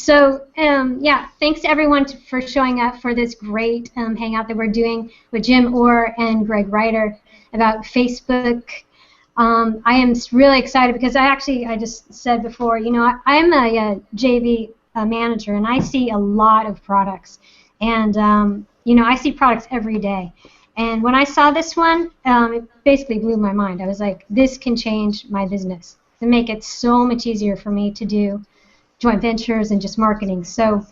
Yeah, thanks to everyone for showing up for this great hangout that we're doing with Jim Orr and Greg Ryder about Facebook. I am really excited because I just said before, I'm a JV manager, and I see a lot of products. And, I see products every day. And when I saw this one, it basically blew my mind. I was like, this can change my business and make it so much easier for me to do joint ventures and just marketing. So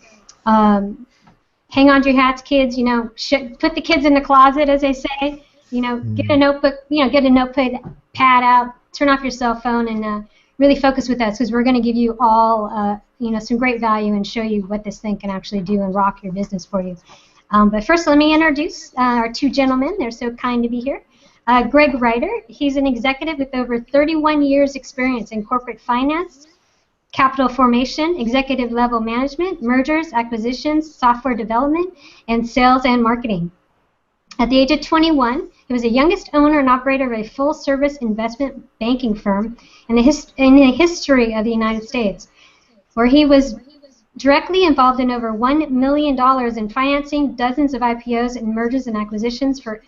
hang on to your hats, kids. Put the kids in the closet, as they say. Get a notebook, get a notepad out, turn off your cell phone, and really focus with us, because we're going to give you all some great value and show you what this thing can actually do and rock your business for you. But first, let me introduce our two gentlemen. They're so kind to be here. Greg Ryder, he's an executive with over 31 years experience in corporate finance, capital formation, executive level management, mergers, acquisitions, software development, and sales and marketing. At the age of 21, he was the youngest owner and operator of a full-service investment banking firm in the history of the United States, where he was directly involved in over $1 million in financing dozens of IPOs and mergers and acquisitions for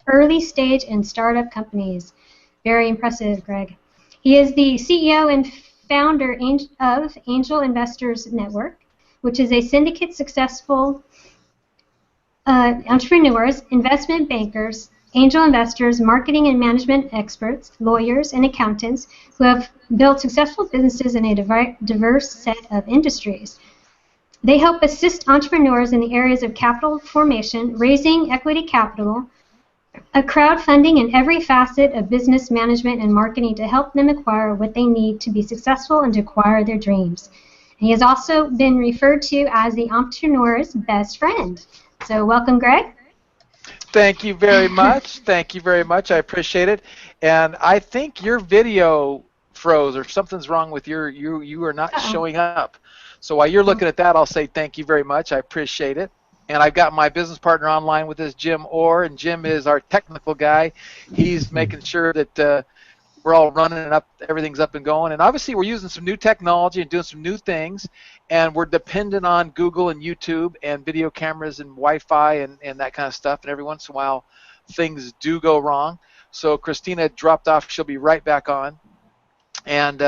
early stage and startup companies. Very impressive, Greg. He is the CEO and founder of Angel Investors Network, which is a syndicate successful entrepreneurs, investment bankers, angel investors, marketing and management experts, lawyers, and accountants who have built successful businesses in a diverse set of industries. They help assist entrepreneurs in the areas of capital formation, raising equity capital, crowdfunding, and every facet of business management and marketing to help them acquire what they need to be successful and to acquire their dreams. And he has also been referred to as the entrepreneur's best friend. So welcome, Greg. Thank you very much. Thank you very much. I appreciate it. And I think your video froze, or something's wrong with you are not showing up. So while you're looking at that, I'll say thank you very much. I appreciate it. And I've got my business partner online with us, Jim Orr, and Jim is our technical guy. He's making sure that we're all running and everything's up and going. And obviously we're using some new technology and doing some new things, and we're dependent on Google and YouTube and video cameras and Wi-Fi and that kind of stuff. And every once in a while things do go wrong. So Christina dropped off. She'll be right back on. And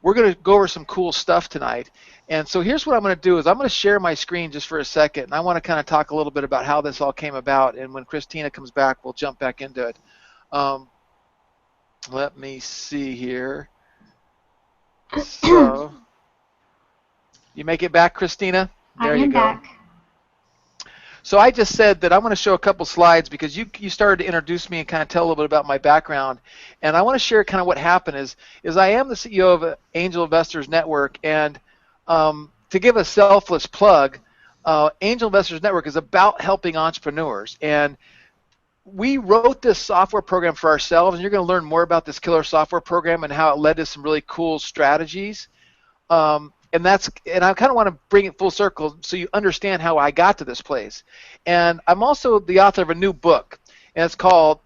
we're going to go over some cool stuff tonight. And so here's what I'm going to do is I'm going to share my screen just for a second. And I want to kind of talk a little bit about how this all came about. And when Christina comes back, we'll jump back into it. Let me see here. So, you make it back, Christina? There you go. Back. So I just said that I'm going to show a couple slides because you started to introduce me and kind of tell a little bit about my background. And I want to share kind of what happened is I am the CEO of Angel Investors Network. And to give a selfless plug, Angel Investors Network is about helping entrepreneurs. And we wrote this software program for ourselves, and you're going to learn more about this killer software program and how it led to some really cool strategies. And I kind of want to bring it full circle so you understand how I got to this place. And I'm also the author of a new book, and it's called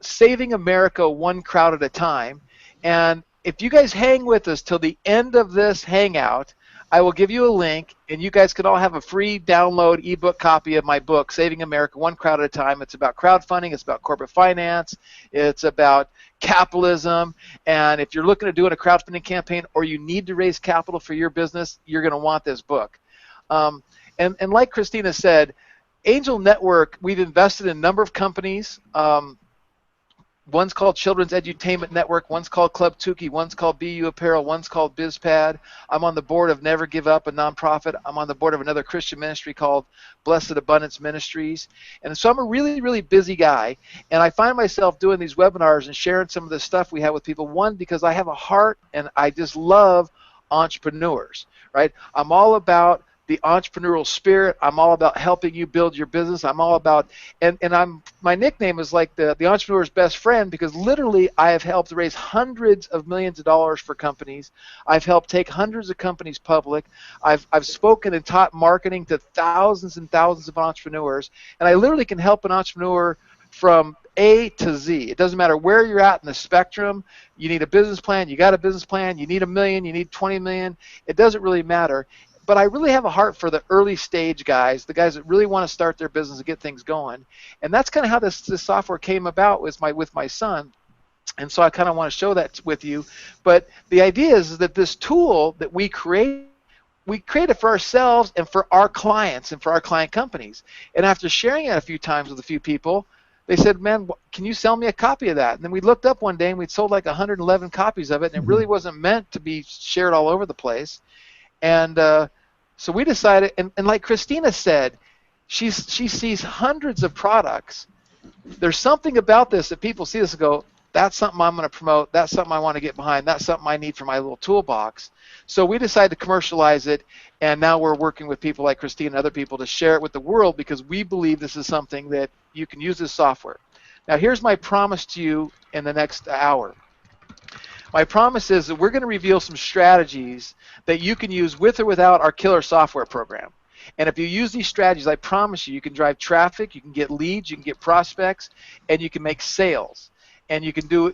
Saving America One Crowd at a Time. And if you guys hang with us till the end of this hangout, I will give you a link, and you guys can all have a free download ebook copy of my book, Saving America One Crowd at a Time. It's about crowdfunding. It's about corporate finance. It's about capitalism. And if you're looking at doing a crowdfunding campaign or you need to raise capital for your business, you're going to want this book. And like Christina said, Angel Network, we've invested in a number of companies. One's called Children's Edutainment Network, one's called Club Tukey, one's called BU Apparel, one's called BizPad. I'm on the board of Never Give Up, a nonprofit. I'm on the board of another Christian ministry called Blessed Abundance Ministries. And so I'm a really, really busy guy, and I find myself doing these webinars and sharing some of the stuff we have with people. One, because I have a heart and I just love entrepreneurs, right? I'm all about the entrepreneurial spirit. I'm all about helping you build your business. I'm all about, and my nickname is like the entrepreneur's best friend, because literally I have helped raise hundreds of millions of dollars for companies. I've helped take hundreds of companies public. I've spoken and taught marketing to thousands and thousands of entrepreneurs, and I literally can help an entrepreneur from A to Z. It doesn't matter where you're at in the spectrum. You need a business plan, you got a business plan, you need $1 million, you need 20 million. It doesn't really matter. but I really have a heart for the early stage guys, the guys that really want to start their business and get things going. And that's kind of how this software came about with my son. And so I kind of want to show that with you. But the idea is that this tool that we create it for ourselves and for our clients and for our client companies. And after sharing it a few times with a few people, they said, man, can you sell me a copy of that? And then we looked up one day and we'd sold like 111 copies of it, and it really wasn't meant to be shared all over the place. And so we decided, and like Christina said, she sees hundreds of products. There's something about this that people see this and go, that's something I'm going to promote, that's something I want to get behind, that's something I need for my little toolbox. So we decided to commercialize it, and now we're working with people like Christine and other people to share it with the world, because we believe this is something that you can use this software. Now here's my promise to you in the next hour. My promise is that we're going to reveal some strategies that you can use with or without our killer software program. And if you use these strategies, I promise you, you can drive traffic, you can get leads, you can get prospects, and you can make sales. And you can do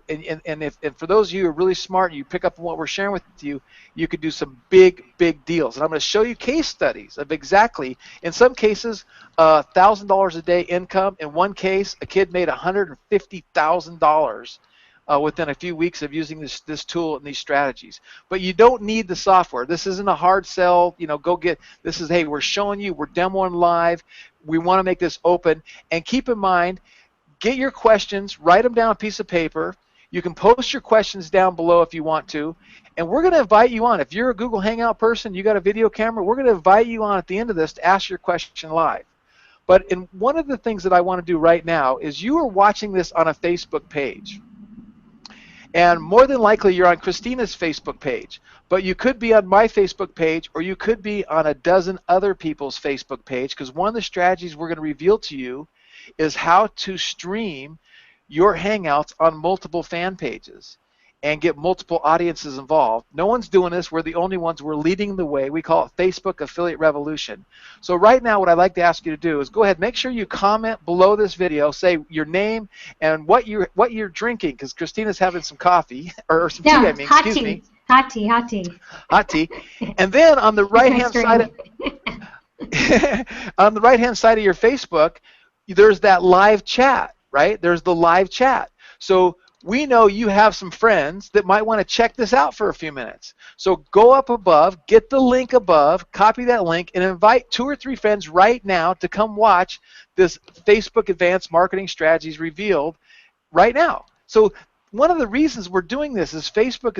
and for those of you who are really smart and you pick up on what we're sharing with you, you can do some big deals. And I'm going to show you case studies of exactly, in some cases, $1,000 a day income. In one case, a kid made $150,000 within a few weeks of using this tool and these strategies. But you don't need the software. This isn't a hard sell, go get, this is, hey, we're showing you, we're demoing live, we want to make this open. And keep in mind, get your questions, write them down on a piece of paper. You can post your questions down below if you want to. And we're going to invite you on. If you're a Google Hangout person, you got a video camera, we're going to invite you on at the end of this to ask your question live. But one of the things that I want to do right now is you are watching this on a Facebook page. And more than likely you're on Christina's Facebook page. But you could be on my Facebook page, or you could be on a dozen other people's Facebook page, because one of the strategies we're going to reveal to you is how to stream your Hangouts on multiple fan pages and get multiple audiences involved. No one's doing this. We're the only ones. We're leading the way. We call it Facebook Affiliate Revolution. So right now what I'd like to ask you to do is go ahead, make sure you comment below this video, say your name and what you're drinking, because Christina's having some coffee, or some tea, I mean, excuse me. Hot tea. Hot tea. And then on the right-hand side on the right-hand side of your Facebook, there's that live chat, right? There's the live chat. So we know you have some friends that might want to check this out for a few minutes. So go up above, get the link above, copy that link, and invite 2 or 3 friends right now to come watch this Facebook Advanced Marketing Strategies Revealed right now. So one of the reasons we're doing this is Facebook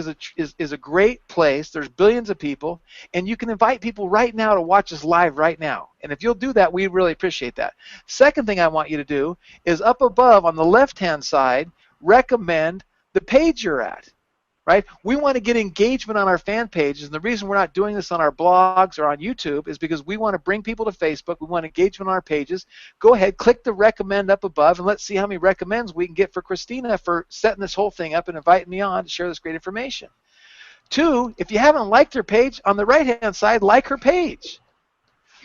is a great place. There's billions of people, and you can invite people right now to watch us live right now. And if you'll do that, we really appreciate that. Second thing I want you to do is up above on the left-hand side, recommend the page you're at, right? We want to get engagement on our fan pages, and the reason we're not doing this on our blogs or on YouTube is because we want to bring people to Facebook. We want engagement on our pages. Go ahead, click the recommend up above, and let's see how many recommends we can get for Christina for setting this whole thing up and inviting me on to share this great information. 2, if you haven't liked her page, on the right-hand side, like her page.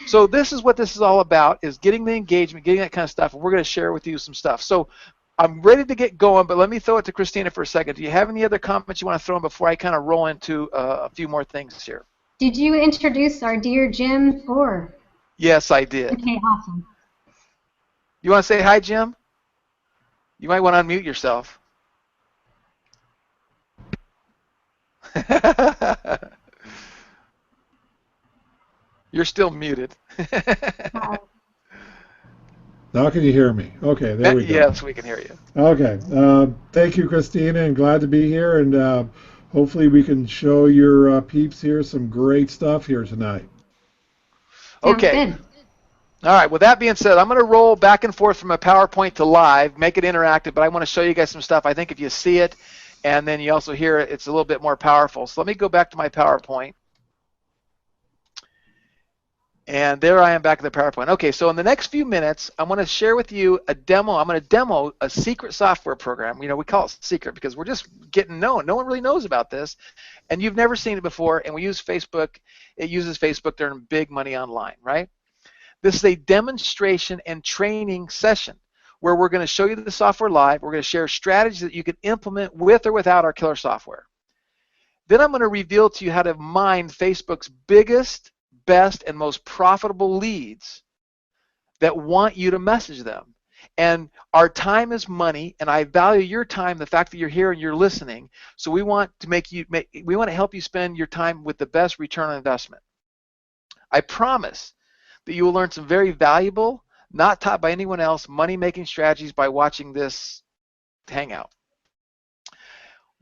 So this is what this is all about, is getting the engagement, getting that kind of stuff, and we're going to share with you some stuff. So I'm ready to get going, but let me throw it to Christina for a second. Do you have any other comments you want to throw in before I kind of roll into a few more things here? Did you introduce our dear Jim Orr? Yes, I did. Okay, awesome. You want to say hi, Jim? You might want to unmute yourself. You're still muted. Now can you hear me? Okay, there we go. Yes, we can hear you. Okay. Thank you, Christina, and glad to be here. And hopefully we can show your peeps here some great stuff here tonight. Okay. Good. All right. With that being said, I'm going to roll back and forth from a PowerPoint to live, make it interactive, but I want to show you guys some stuff. I think if you see it and then you also hear it, it's a little bit more powerful. So let me go back to my PowerPoint. And there I am back at the PowerPoint. Okay, so in the next few minutes, I want to share with you a demo. I'm going to demo a secret software program. You know, we call it secret because we're just getting known. No one really knows about this, and you've never seen it before, and we use Facebook. It uses Facebook to earn big money online, right? This is a demonstration and training session where we're going to show you the software live. We're going to share strategies that you can implement with or without our killer software. Then I'm going to reveal to you how to mine Facebook's biggest, best, and most profitable leads that want you to message them. And our time is money, and I value your time, the fact that you're here and you're listening. So we want to help you spend your time with the best return on investment. I promise that you will learn some very valuable, not taught by anyone else, money-making strategies by watching this hangout.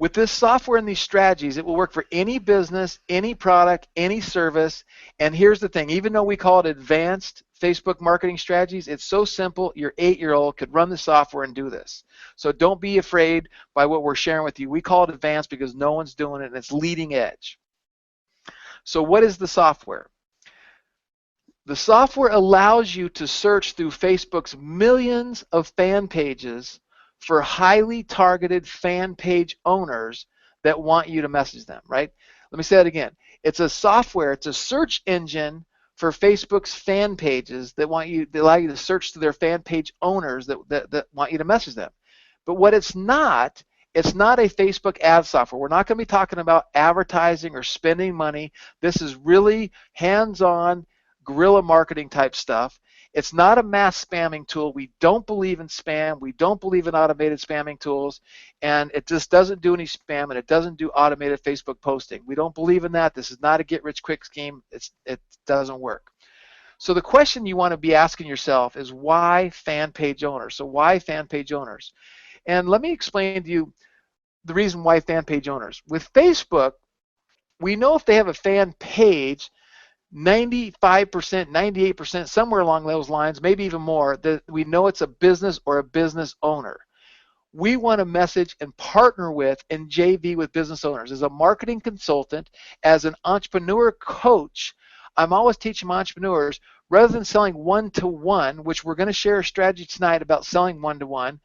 With this software and these strategies, it will work for any business, any product, any service. And here's the thing, even though we call it advanced Facebook marketing strategies, it's so simple, your 8-year-old could run the software and do this. So don't be afraid by what we're sharing with you. We call it advanced because no one's doing it, and it's leading edge. So what is the software? The software allows you to search through Facebook's millions of fan pages for highly targeted fan page owners that want you to message them, right? Let me say that again. It's a software, it's a search engine for Facebook's fan pages that allow you to search through their fan page owners that want you to message them. But what it's not a Facebook ad software. We're not going to be talking about advertising or spending money. This is really hands-on guerrilla marketing type stuff. It's not a mass spamming tool. We don't believe in spam. We don't believe in automated spamming tools. And it just doesn't do any spam, and it doesn't do automated Facebook posting. We don't believe in that. This is not a get-rich-quick scheme. It doesn't work. So the question you want to be asking yourself is, why fan page owners? So why fan page owners? And let me explain to you the reason why fan page owners. With Facebook, we know if they have a fan page, 95%, 98%, somewhere along those lines, maybe even more, that we know it's a business or a business owner. We want to message and partner with and JV with business owners. As a marketing consultant, as an entrepreneur coach, I'm always teaching my entrepreneurs, rather than selling one-to-one, which we're going to share a strategy tonight about selling one-to-one,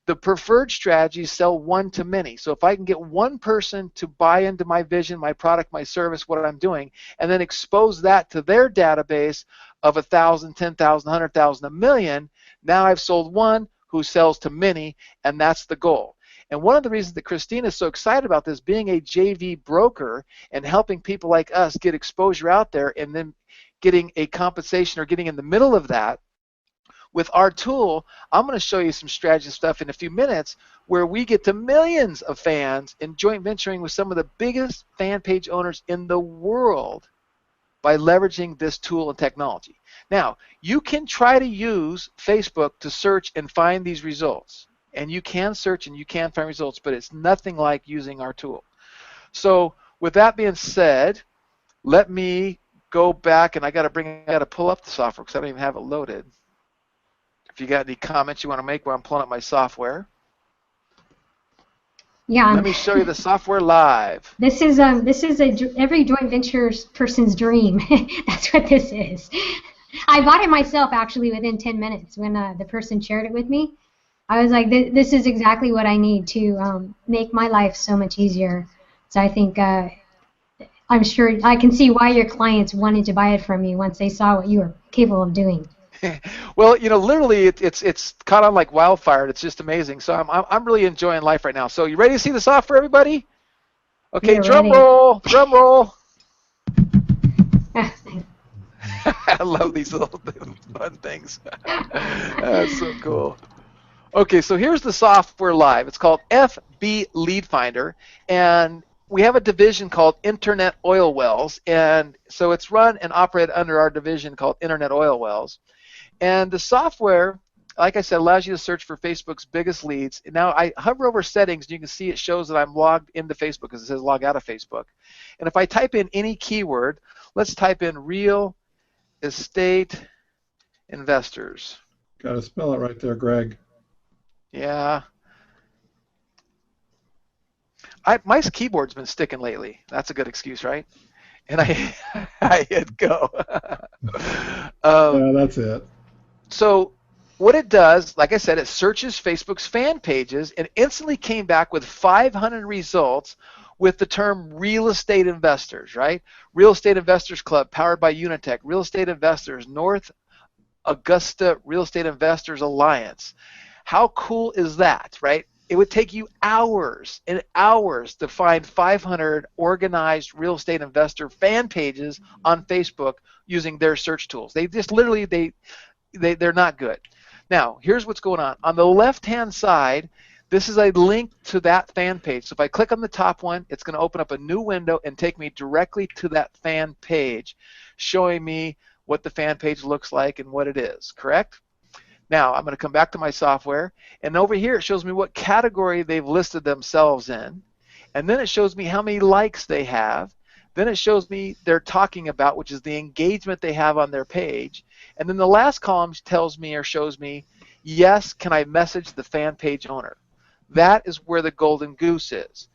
the preferred strategy is sell one-to-many. So if I can get one person to buy into my vision, my product, my service, what I'm doing, and then expose that to their database of 1,000, 10,000, 100,000, a million, now I've sold one who sells to many, and that's the goal. And one of the reasons that Christina is so excited about this, being a JV broker and helping people like us get exposure out there and then getting a compensation or getting in the middle of that, with our tool, I'm going to show you some strategy stuff in a few minutes where we get to millions of fans and joint venturing with some of the biggest fan page owners in the world by leveraging this tool and technology. Now, you can try to use Facebook to search and find these results. And you can search and you can find results, but it's nothing like using our tool. So with that being said, let me go back, and I got to pull up the software because I don't even have it loaded. If you got any comments you want to make while I'm pulling up my software. Yeah. Let me show you the software live. This is every joint venture person's dream. That's what this is. I bought it myself actually within 10 minutes when the person shared it with me. I was like, this is exactly what I need to make my life so much easier. So I think I'm sure I can see why your clients wanted to buy it from you once they saw what you were capable of doing. Well, you know, literally, it's caught on like wildfire. It's just amazing. So I'm really enjoying life right now. So you ready to see the software, everybody? Okay, drum roll, drum roll. I love these little fun things. That's so cool. Okay, so here's the software live. It's called FB Lead Finder, and we have a division called Internet Oil Wells, and so it's run and operated under our division called Internet Oil Wells. And the software, like I said, allows you to search for Facebook's biggest leads. Now I hover over settings, and you can see it shows that I'm logged into Facebook because it says log out of Facebook. And if I type in any keyword, let's type in real estate investors. Got to spell it right there, Greg. Yeah. My keyboard's been sticking lately. That's a good excuse, right? And I hit go. Yeah, that's it. So what it does, like I said, it searches Facebook's fan pages and instantly came back with 500 results with the term real estate investors, right? Real Estate Investors Club, powered by Unitech. Real Estate Investors, North Augusta Real Estate Investors Alliance. How cool is that, right? it would take you hours and hours to find 500 organized real estate investor fan pages on Facebook using their search tools. They just literally, they're not good. Now, here's what's going on. On the left-hand side, this is a link to that fan page. So if I click on the top one, it's going to open up a new window and take me directly to that fan page, showing me what the fan page looks like and what it is, correct? Now, I'm going to come back to my software, and over here it shows me what category they've listed themselves in, and then it shows me how many likes they have. Then it shows me they're talking about, which is the engagement they have on their page. And then the last column tells me or shows me, yes, can I message the fan page owner? That is where the golden goose is.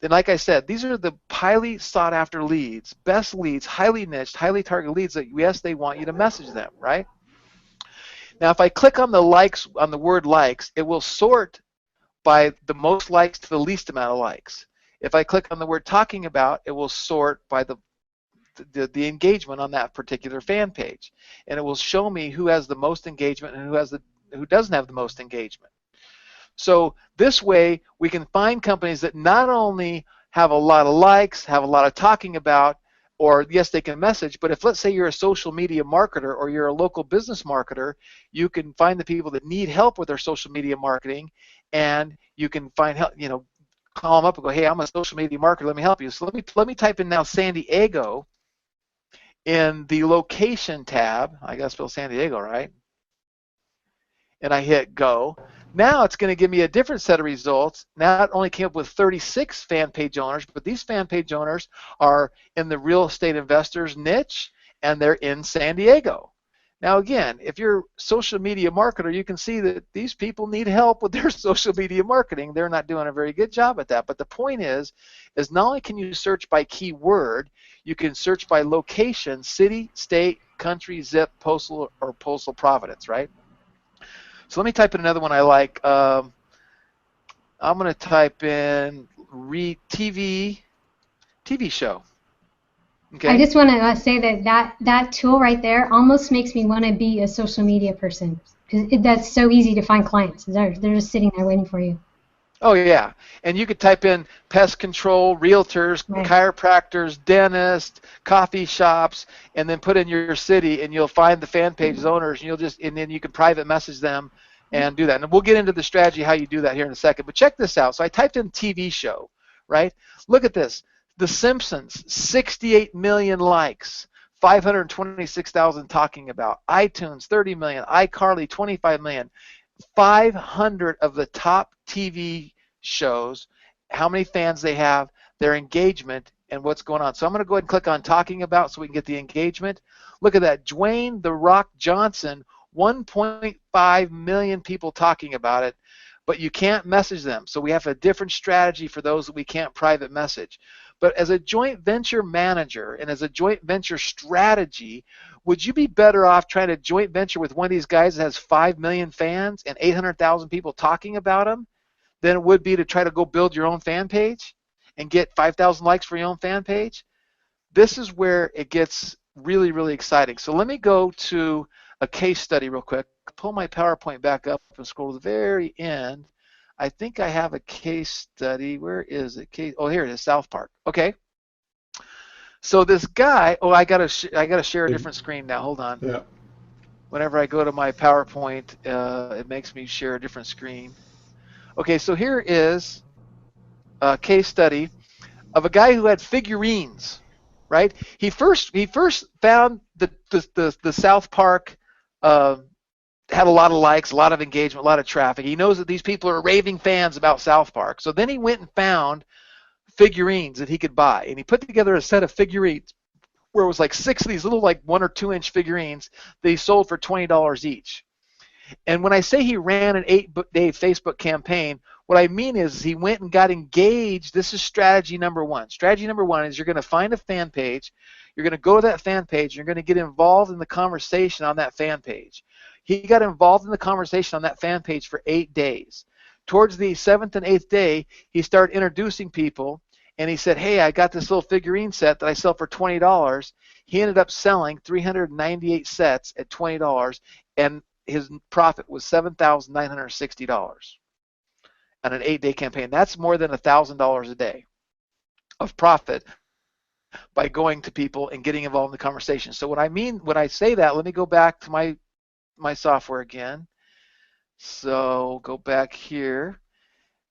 And like I said, these are the highly sought after leads, best leads, highly niched, highly targeted leads that, yes, they want you to message them, right? Now, if I click on the likes, on the word likes, it will sort by the most likes to the least amount of likes. If I click on the word talking about, it will sort by the engagement on that particular fan page, and it will show me who has the most engagement and who doesn't have the most engagement. So this way, we can find companies that not only have a lot of likes, have a lot of talking about, or yes, they can message, but if, let's say, you're a social media marketer or you're a local business marketer, you can find the people that need help with their social media marketing, and you can find help, call them up and go, hey, I'm a social media marketer, let me help you. So let me type in now San Diego in the location tab. I gotta spell San Diego right. And I hit go. Now it's going to give me a different set of results. Now it only came up with 36 fan page owners, but these fan page owners are in the real estate investors niche, and they're in San Diego. Now again, if you're a social media marketer, you can see that these people need help with their social media marketing. They're not doing a very good job at that. But the point is not only can you search by keyword, you can search by location, city, state, country, zip, postal, or postal providence, right? So let me type in another one I like. I'm going to type in TV show. Okay. I just want to say that tool right there almost makes me want to be a social media person, because that's so easy to find clients. They're just sitting there waiting for you. Oh yeah, and you could type in pest control, realtors, right, chiropractors, dentists, coffee shops, and then put in your city, and you'll find the fan page owners, and then you can private message them and do that. And we'll get into the strategy how you do that here in a second. But check this out. So I typed in TV show, right? Look at this. The Simpsons, 68 million likes, 526,000 talking about. iTunes, 30 million. iCarly, 25 million. 500 of the top TV shows, how many fans they have, their engagement, and what's going on. So I'm going to go ahead and click on talking about so we can get the engagement. Look at that. Dwayne "The Rock" Johnson, 1.5 million people talking about it, but you can't message them. So we have a different strategy for those that we can't private message. But as a joint venture manager and as a joint venture strategy, would you be better off trying to joint venture with one of these guys that has 5 million fans and 800,000 people talking about him than it would be to try to go build your own fan page and get 5,000 likes for your own fan page? This is where it gets really, really exciting. So let me go to a case study real quick. Pull my PowerPoint back up and scroll to the very end. I think I have a case study. Where is it? Oh, here it is, South Park. Okay. So this guy, I gotta share a different screen now. Hold on. Yeah. Whenever I go to my PowerPoint, it makes me share a different screen. Okay, so here is a case study of a guy who had figurines, right? He first found the South Park had a lot of likes, a lot of engagement, a lot of traffic. He knows that these people are raving fans about South Park. So then he went and found figurines that he could buy, and he put together a set of figurines where it was like 6 of these little like 1 or 2 inch figurines that he sold for $20 each. And when I say he ran an 8-day Facebook campaign, what I mean is he went and got engaged. This is strategy number one. Strategy number one is you're going to find a fan page. You're going to go to that fan page. You're going to get involved in the conversation on that fan page. He got involved in the conversation on that fan page for 8 days. Towards the 7th and 8th day, he started introducing people, and he said, hey, I got this little figurine set that I sell for $20. He ended up selling 398 sets at $20, and his profit was $7,960. on an 8-day campaign. That's more than $1,000 a day of profit by going to people and getting involved in the conversation. So when I say that, let me go back to my software again. So go back here.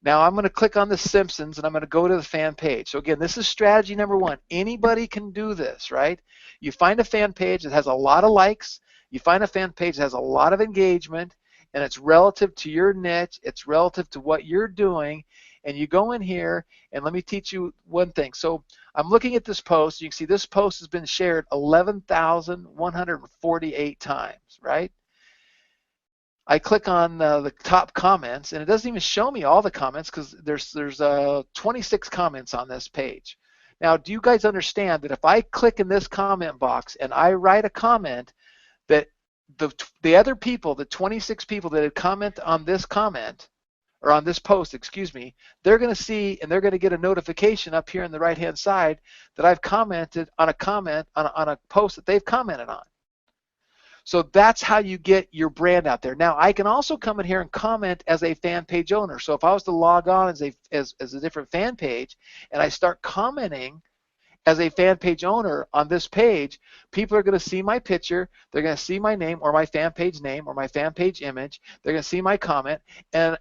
Now I'm going to click on the Simpsons and I'm going to go to the fan page. So again, this is strategy number 1. Anybody can do this, right? You find a fan page that has a lot of likes. You find a fan page that has a lot of engagement, and it's relative to your niche. It's relative to what you're doing. And you go in here, and let me teach you one thing. So I'm looking at this post. You can see this post has been shared 11,148 times, right? I click on the top comments, and it doesn't even show me all the comments because there's 26 comments on this page. Now, do you guys understand that if I click in this comment box and I write a comment, that the other people, the 26 people that had commented on this comment, or on this post, excuse me, they're going to see and they're going to get a notification up here on the right-hand side that I've commented on a comment on a post that they've commented on. So that's how you get your brand out there. Now, I can also come in here and comment as a fan page owner. So if I was to log on as a different fan page and I start commenting as a fan page owner on this page, people are going to see my picture, they're going to see my name or my fan page name or my fan page image, they're going to see my comment, and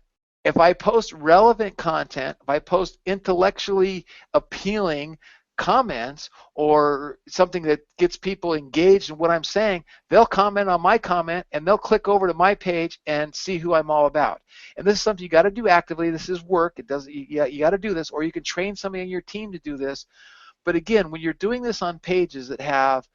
if I post relevant content, if I post intellectually appealing comments or something that gets people engaged in what I'm saying, they'll comment on my comment and they'll click over to my page and see who I'm all about. And this is something you got to do actively. This is work. It doesn't. You got to do this, or you can train somebody on your team to do this. But again, when you're doing this on pages that have,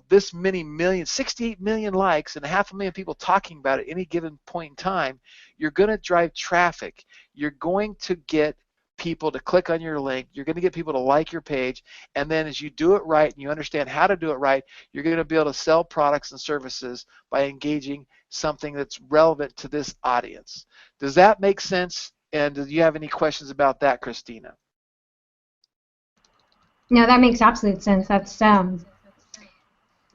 this many million, 68 million likes and 500,000 people talking about it at any given point in time, you're going to drive traffic. You're going to get people to click on your link. You're going to get people to like your page. And then as you do it right and you understand how to do it right, you're going to be able to sell products and services by engaging something that's relevant to this audience. Does that make sense? And do you have any questions about that, Christina? No, that makes absolute sense. That's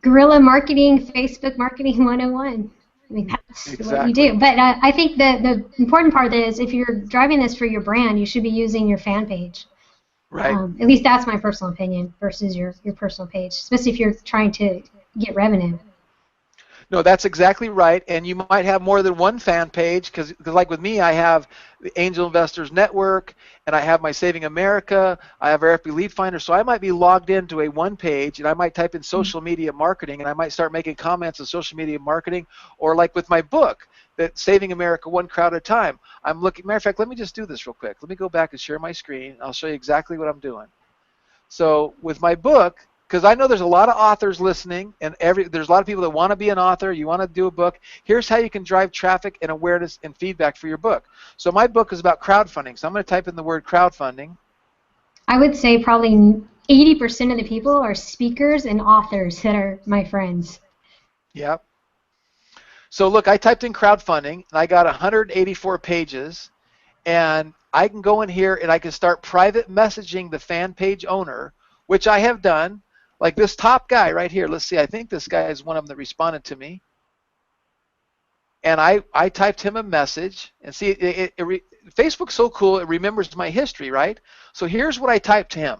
guerrilla marketing, Facebook marketing 101. I mean, that's exactly what you do. But I think the important part is if you're driving this for your brand, you should be using your fan page. Right. At least that's my personal opinion versus your personal page, especially if you're trying to get revenue. No, that's exactly right. And you might have more than one fan page because like with me, I have the Angel Investors Network and I have my Saving America. I have our FB Lead Finder. So I might be logged into a one page and I might type in social media marketing and I might start making comments on social media marketing, or like with my book, that Saving America One Crowd at a Time. I'm looking, matter of fact, let me just do this real quick. Let me go back and share my screen. I'll show you exactly what I'm doing. So with my book, because I know there's a lot of authors listening, and there's a lot of people that want to be an author, you want to do a book. Here's how you can drive traffic and awareness and feedback for your book. So my book is about crowdfunding, so I'm going to type in the word crowdfunding. I would say probably 80% of the people are speakers and authors that are my friends. Yep. So look, I typed in crowdfunding, and I got 184 pages, and I can go in here and I can start private messaging the fan page owner, which I have done. Like this top guy right here, let's see, I think this guy is one of them that responded to me. And I typed him a message, and see, Facebook's so cool, it remembers my history, right? So here's what I typed to him.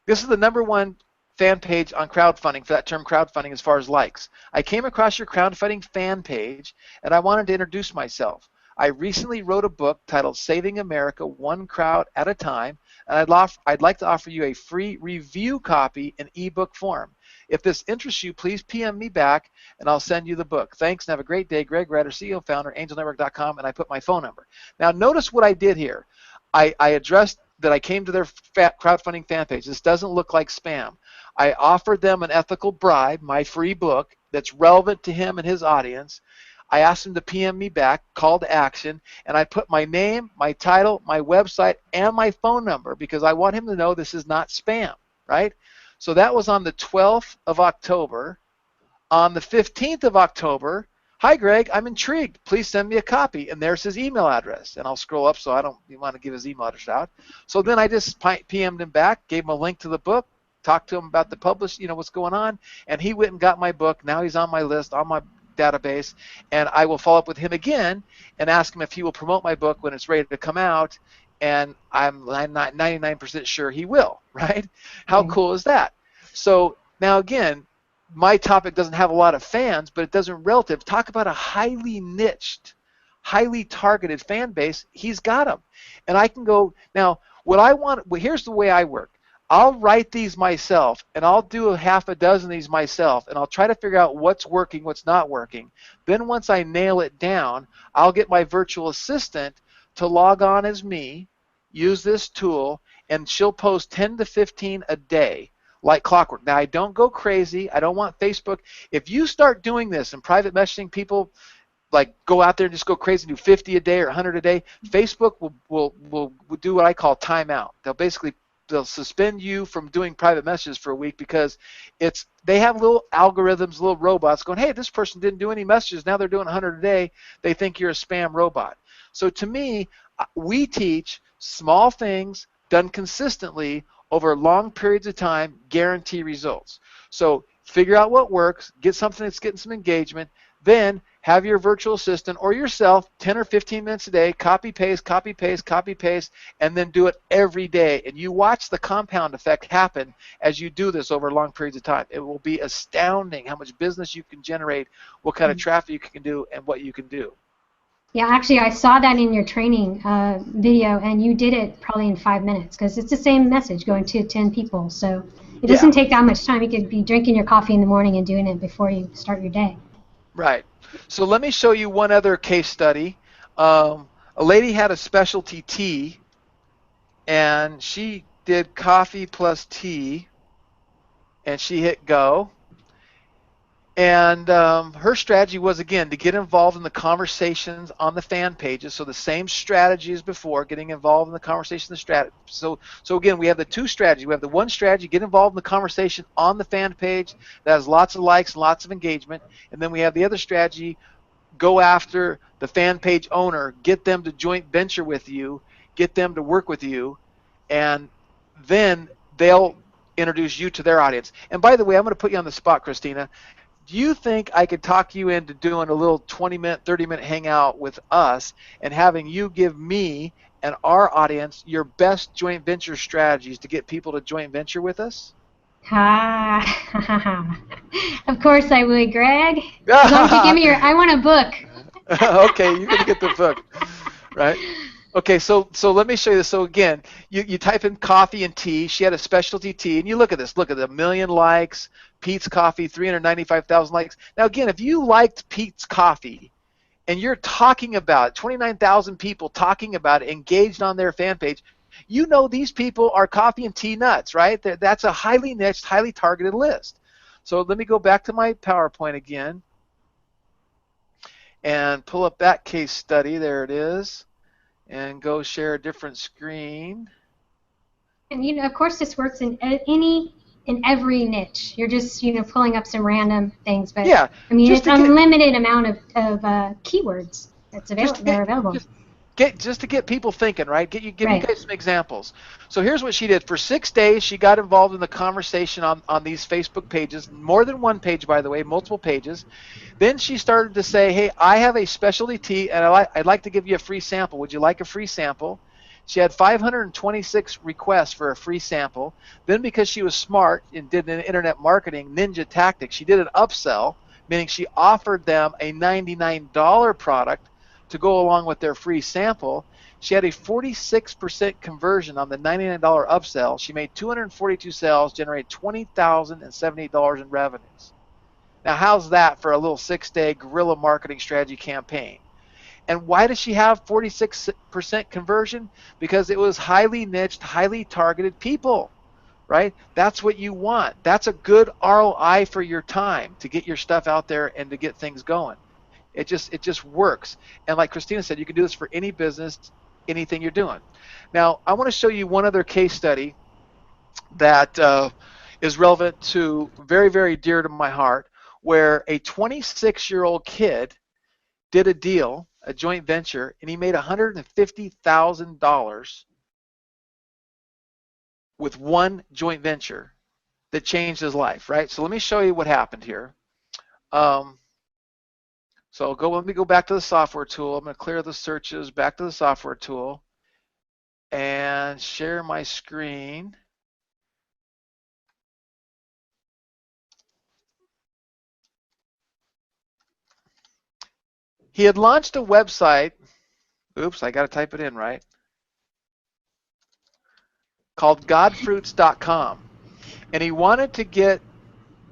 This is the #1 fan page on crowdfunding for that term crowdfunding as far as likes. I came across your crowdfunding fan page, and I wanted to introduce myself. I recently wrote a book titled Saving America One Crowd at a Time, and I'd like to offer you a free review copy in ebook form. If this interests you, please PM me back, and I'll send you the book. Thanks, and have a great day. Greg Ryder, CEO, founder, angelnetwork.com, and I put my phone number. Now, notice what I did here. I addressed that I came to their crowdfunding fan page. This doesn't look like spam. I offered them an ethical bribe, my free book, that's relevant to him and his audience. I asked him to PM me back, call to action, and I put my name, my title, my website, and my phone number because I want him to know this is not spam, right? So that was on the 12th of October. On the 15th of October, hi Greg, I'm intrigued. Please send me a copy. And there's his email address. And I'll scroll up so I don't want to give his email address out. So then I just PM'd him back, gave him a link to the book, talked to him about the publish, what's going on, and he went and got my book. Now he's on my list, on my database, and I will follow up with him again and ask him if he will promote my book when it's ready to come out, and I'm not 99% sure he will, right? How cool is that? So now again, my topic doesn't have a lot of fans, but it doesn't relative. Talk about a highly niched, highly targeted fan base. He's got them. And I can go, now, what I want, well, here's the way I work. I'll write these myself, and I'll do a half a dozen of these myself, and I'll try to figure out what's working, what's not working. Then once I nail it down, I'll get my virtual assistant to log on as me, use this tool, and she'll post 10 to 15 a day, like clockwork. Now, I don't go crazy. I don't want Facebook. If you start doing this in private messaging, people like go out there and just go crazy and do 50 a day or 100 a day, Facebook will do what I call timeout. They'll suspend you from doing private messages for a week because they have little algorithms, little robots going, hey, this person didn't do any messages. Now they're doing 100 a day. They think you're a spam robot. So to me, we teach small things done consistently over long periods of time, guarantee results. So figure out what works, get something that's getting some engagement, then have your virtual assistant or yourself 10 or 15 minutes a day, copy, paste, copy, paste, copy, paste, and then do it every day. And you watch the compound effect happen as you do this over long periods of time. It will be astounding how much business you can generate, what kind of traffic you can do, and what you can do. Yeah, actually, I saw that in your training video, and you did it probably in 5 minutes because it's the same message going to 10 people. So it doesn't take that much time. You could be drinking your coffee in the morning and doing it before you start your day. Right. So let me show you one other case study. A lady had a specialty tea, and she did coffee plus tea, and she hit go. And her strategy was, again, to get involved in the conversations on the fan pages. So the same strategy as before, getting involved in the conversation. So again, we have the two strategies. We have the one strategy, get involved in the conversation on the fan page that has lots of likes and lots of engagement. And then we have the other strategy, go after the fan page owner, get them to joint venture with you, get them to work with you, and then they'll introduce you to their audience. And by the way, I'm going to put you on the spot, Christina. Do you think I could talk you into doing a little 20-minute, 30-minute hangout with us and having you give me and our audience your best joint venture strategies to get people to joint venture with us? Of course I would, Greg. As long as you give me I want a book. Okay, you're going to get the book, right? Okay, so let me show you this. So again, you type in coffee and tea. She had a specialty tea, and you look at this. Look at the 1 million likes. Pete's Coffee, 395,000 likes. Now again, if you liked Pete's Coffee and you're talking about it, 29,000 people talking about it, engaged on their fan page, you know these people are coffee and tea nuts, right? That's a highly niched, highly targeted list. So let me go back to my PowerPoint again and pull up that case study. There it is. And go share a different screen. And of course, this works in every niche. You're just pulling up some random things, but yeah, I mean it's unlimited amount of keywords that's available. They're available. Just to get people thinking, right? Give you guys some examples. So here's what she did. For 6 days, she got involved in the conversation on these Facebook pages, more than one page, by the way, multiple pages. Then she started to say, hey, I have a specialty tea, and I'd like to give you a free sample. Would you like a free sample? She had 526 requests for a free sample. Then because she was smart and did an internet marketing ninja tactic, she did an upsell, meaning she offered them a $99 product to go along with their free sample. She had a 46% conversion on the $99 upsell. She made 242 sales, generated $20,078 in revenues. Now, how's that for a little 6-day guerrilla marketing strategy campaign? And why does she have 46% conversion? Because it was highly niched, highly targeted people, right? That's what you want. That's a good ROI for your time to get your stuff out there and to get things going. It just works. And like Christina said, you can do this for any business, anything you're doing. Now, I want to show you one other case study that is relevant to, very, very dear to my heart, where a 26-year-old kid did a deal, a joint venture, and he made $150,000 with one joint venture that changed his life, right? So let me show you what happened here. So let me go back to the software tool. I'm going to clear the searches, back to the software tool, and share my screen. He had launched a website, oops, I got to type it in right, called godfruits.com. And he wanted to get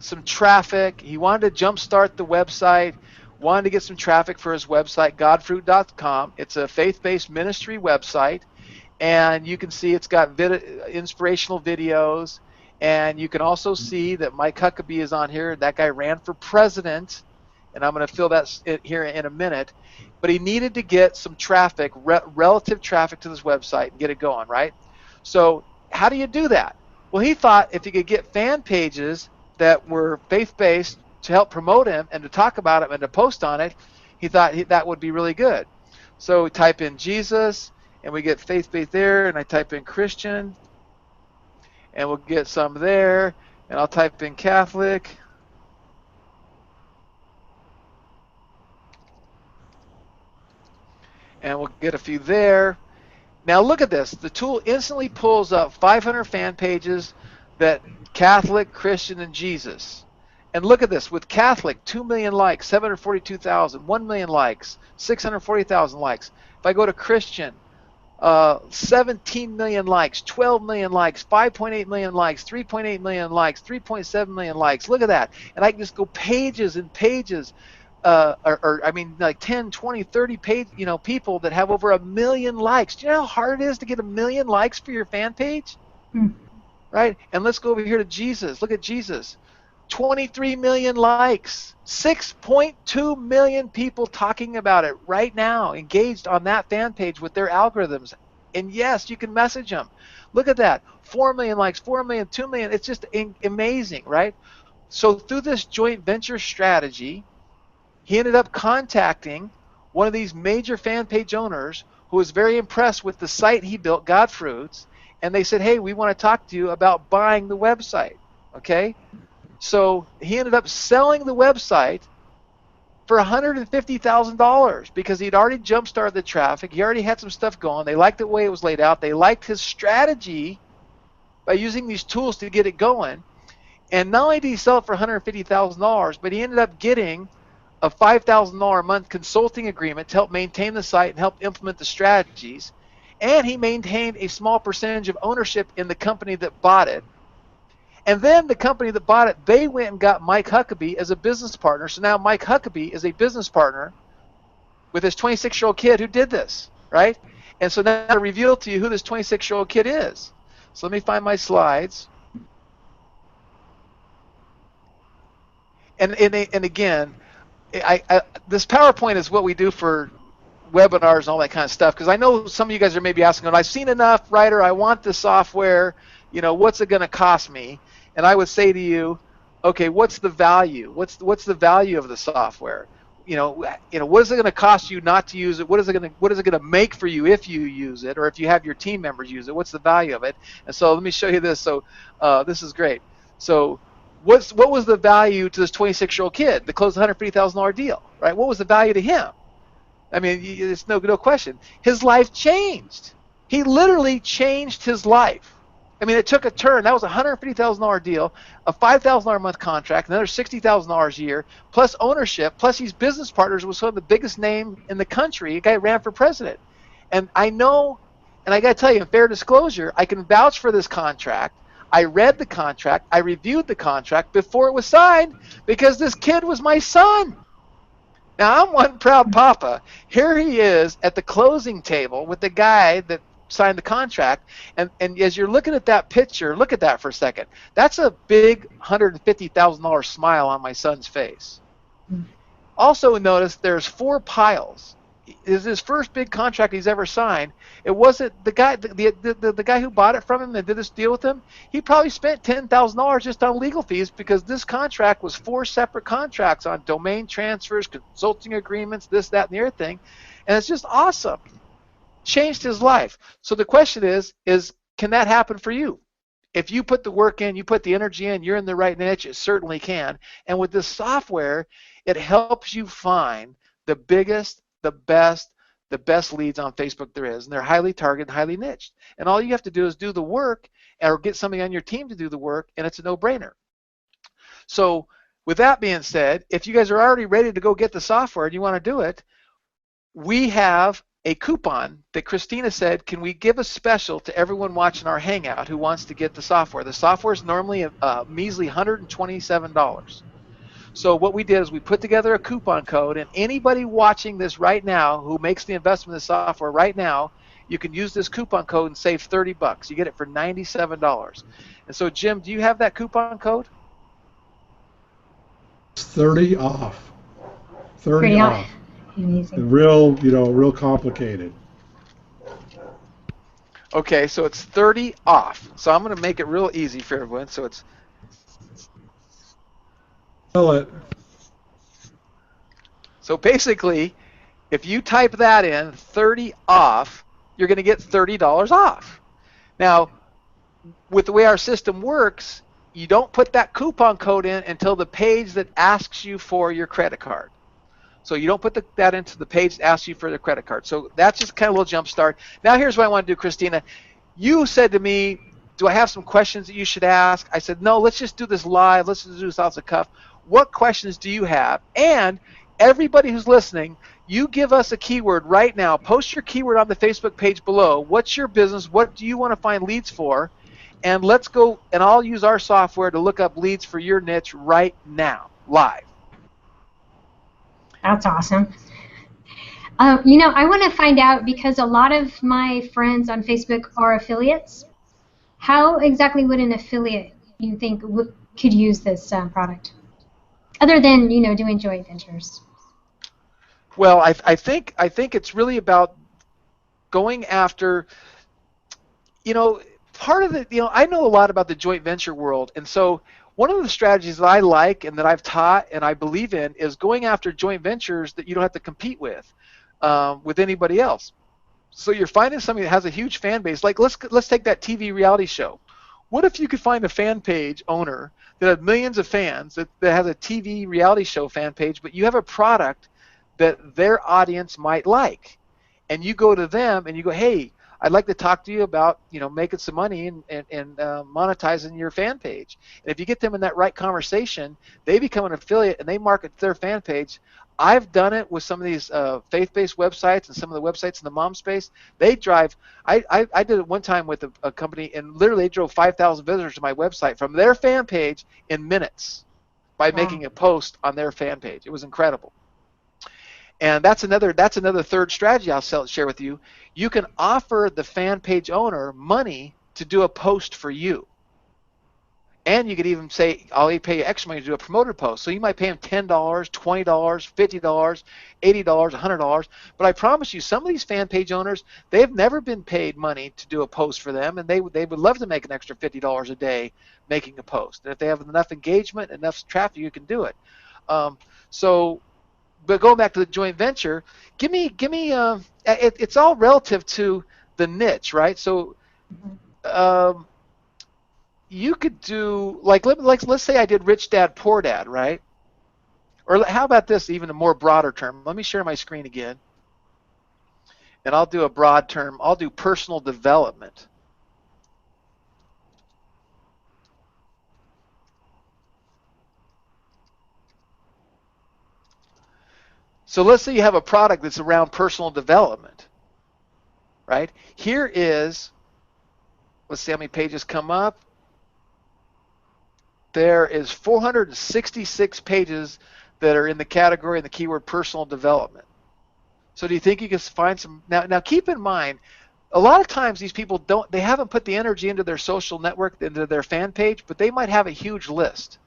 some traffic. He wanted to jumpstart the website, wanted to get some traffic for his website, godfruit.com. It's a faith-based ministry website, and you can see it's got inspirational videos, and you can also see that Mike Huckabee is on here. That guy ran for president, and I'm going to fill that here in a minute. But he needed to get some traffic, relative traffic to this website and get it going, right? So how do you do that? Well, he thought if he could get fan pages that were faith-based to help promote him and to talk about him and to post on it, he thought that would be really good. So we type in Jesus, and we get faith-based there, and I type in Christian, and we'll get some there, and I'll type in Catholic. And we'll get a few there. Now look at this. The tool instantly pulls up 500 fan pages that Catholic, Christian, and Jesus. And look at this. With Catholic, 2 million likes, 742,000, 1 million likes, 640,000 likes. If I go to Christian, 17 million likes, 12 million likes, 5.8 million likes, 3.8 million likes, 3.7 million likes. Look at that. And I can just go pages and pages. I mean, like 10, 20, 30 people that have over 1 million likes. Do you know how hard it is to get 1 million likes for your fan page? Right? And let's go over here to Jesus. Look at Jesus. 23 million likes. 6.2 million people talking about it right now, engaged on that fan page with their algorithms. And yes, you can message them. Look at that. 4 million likes, 4 million, 2 million. It's just amazing, right? So through this joint venture strategy, he ended up contacting one of these major fan page owners who was very impressed with the site he built, Godfruits, and they said, hey, we want to talk to you about buying the website, okay? So he ended up selling the website for $150,000 because he'd already jump-started the traffic. He already had some stuff going. They liked the way it was laid out. They liked his strategy by using these tools to get it going. And not only did he sell it for $150,000, but he ended up getting a $5,000 a month consulting agreement to help maintain the site and help implement the strategies. And he maintained a small percentage of ownership in the company that bought it. And then the company that bought it, they went and got Mike Huckabee as a business partner. So now Mike Huckabee is a business partner with this 26-year-old kid who did this, right? And so now I reveal to you who this 26-year-old kid is. So let me find my slides. And again, this PowerPoint is what we do for webinars and all that kind of stuff, because I know some of you guys are maybe asking, I've seen enough, Ryder, I want the software, what's it going to cost me? And I would say to you, okay, what's the value? What's the value of the software? What is it going to cost you not to use it? What is it going to make for you if you use it, or if you have your team members use it? What's the value of it? And so let me show you this. So this is great. So what was the value to this 26-year-old kid that closed a $150,000 deal, right? What was the value to him? I mean, it's no question. His life changed. He literally changed his life. I mean, it took a turn. That was a $150,000 deal, a $5,000 a month contract, another $60,000 a year, plus ownership, plus he's business partners with some of the biggest name in the country. A guy ran for president. And I know, and I got to tell you, in fair disclosure, I can vouch for this contract. I read the contract. I reviewed the contract before it was signed because this kid was my son. Now, I'm one proud papa. Here he is at the closing table with the guy that signed the contract. And as you're looking at that picture, look at that for a second. That's a big $150,000 smile on my son's face. Also notice there's 4 piles. Is his first big contract he's ever signed. It wasn't the guy, the guy who bought it from him and did this deal with him. He probably spent $10,000 just on legal fees because this contract was 4 separate contracts on domain transfers, consulting agreements, this, that, and the other thing, and it's just awesome. Changed his life. So the question is can that happen for you? If you put the work in, you put the energy in, you're in the right niche, it certainly can. And with this software, it helps you find the biggest, the best leads on Facebook there is, and they're highly targeted, highly niched. And all you have to do is do the work or get somebody on your team to do the work, and it's a no-brainer. So with that being said, if you guys are already ready to go get the software and you want to do it, we have a coupon that Christina said, can we give a special to everyone watching our Hangout who wants to get the software? The software is normally a measly $127. So what we did is we put together a coupon code, and anybody watching this right now who makes the investment in the software right now, you can use this coupon code and save $30. You get it for $97. And so, Jim, do you have that coupon code? 30 off. 30 off. Amazing. Real complicated. Okay, so it's 30 off. So I'm going to make it real easy for everyone. So it's So basically, if you type that in, 30 off, you're going to get $30 off. Now, with the way our system works, you don't put that coupon code in until the page that asks you for your credit card. So you don't put that into the page that asks you for the credit card. So that's just kind of a little jump start. Now here's what I want to do, Christina. You said to me, do I have some questions that you should ask? I said, no, let's just do this live. Let's just do this off the cuff. What questions do you have? And everybody who's listening, you give us a keyword right now. Post your keyword on the Facebook page below. What's your business? What do you want to find leads for? And let's go, and I'll use our software to look up leads for your niche right now, live. That's awesome. I want to find out, because a lot of my friends on Facebook are affiliates. How exactly would an affiliate, you think, could use this product? Other than, doing joint ventures. Well, I think it's really about going after, part of the, I know a lot about the joint venture world, and so one of the strategies that I like and that I've taught and I believe in is going after joint ventures that you don't have to compete with anybody else. So you're finding somebody that has a huge fan base. Like let's take that TV reality show. What if you could find a fan page owner that has millions of fans that has a TV reality show fan page, but you have a product that their audience might like, and you go to them and you go, hey, I'd like to talk to you about making some money and monetizing your fan page. And if you get them in that right conversation, they become an affiliate and they market their fan page. I've done it with some of these faith-based websites and some of the websites in the mom space. They drive. I did it one time with a company, and literally they drove 5,000 visitors to my website from their fan page in minutes by making a post on their fan page. It was incredible. And that's another third strategy I'll share with you. You can offer the fan page owner money to do a post for you. And you could even say, I'll pay you extra money to do a promoted post. So you might pay them $10, $20, $50, $80, $100. But I promise you, some of these fan page owners, they've never been paid money to do a post for them, and they would love to make an extra $50 a day making a post. And if they have enough engagement, enough traffic, you can do it. But going back to the joint venture, give me. It's all relative to the niche, right? So, you could do let's say I did Rich Dad Poor Dad, right? Or how about this, even a more broader term? Let me share my screen again, and I'll do a broad term. I'll do personal development. So let's say you have a product that's around personal development, right? Here is, let's see how many pages come up. There is 466 pages that are in the category and the keyword personal development. So do you think you can find some? Now keep in mind, a lot of times these people they haven't put the energy into their social network, into their fan page, but they might have a huge list.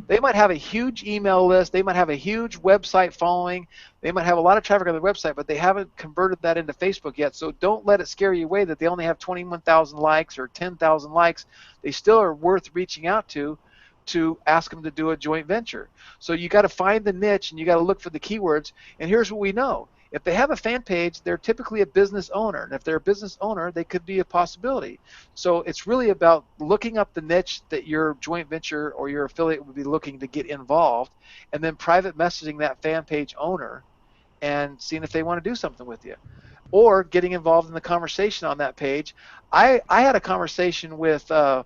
They might have a huge email list. They might have a huge website following. They might have a lot of traffic on their website, but they haven't converted that into Facebook yet. So don't let it scare you away that they only have 21,000 likes or 10,000 likes. They still are worth reaching out to ask them to do a joint venture. So you got to find the niche and you got to look for the keywords. And here's what we know. If they have a fan page, they're typically a business owner. And if they're a business owner, they could be a possibility. So it's really about looking up the niche that your joint venture or your affiliate would be looking to get involved, and then private messaging that fan page owner and seeing if they want to do something with you, or getting involved in the conversation on that page. I had a conversation with a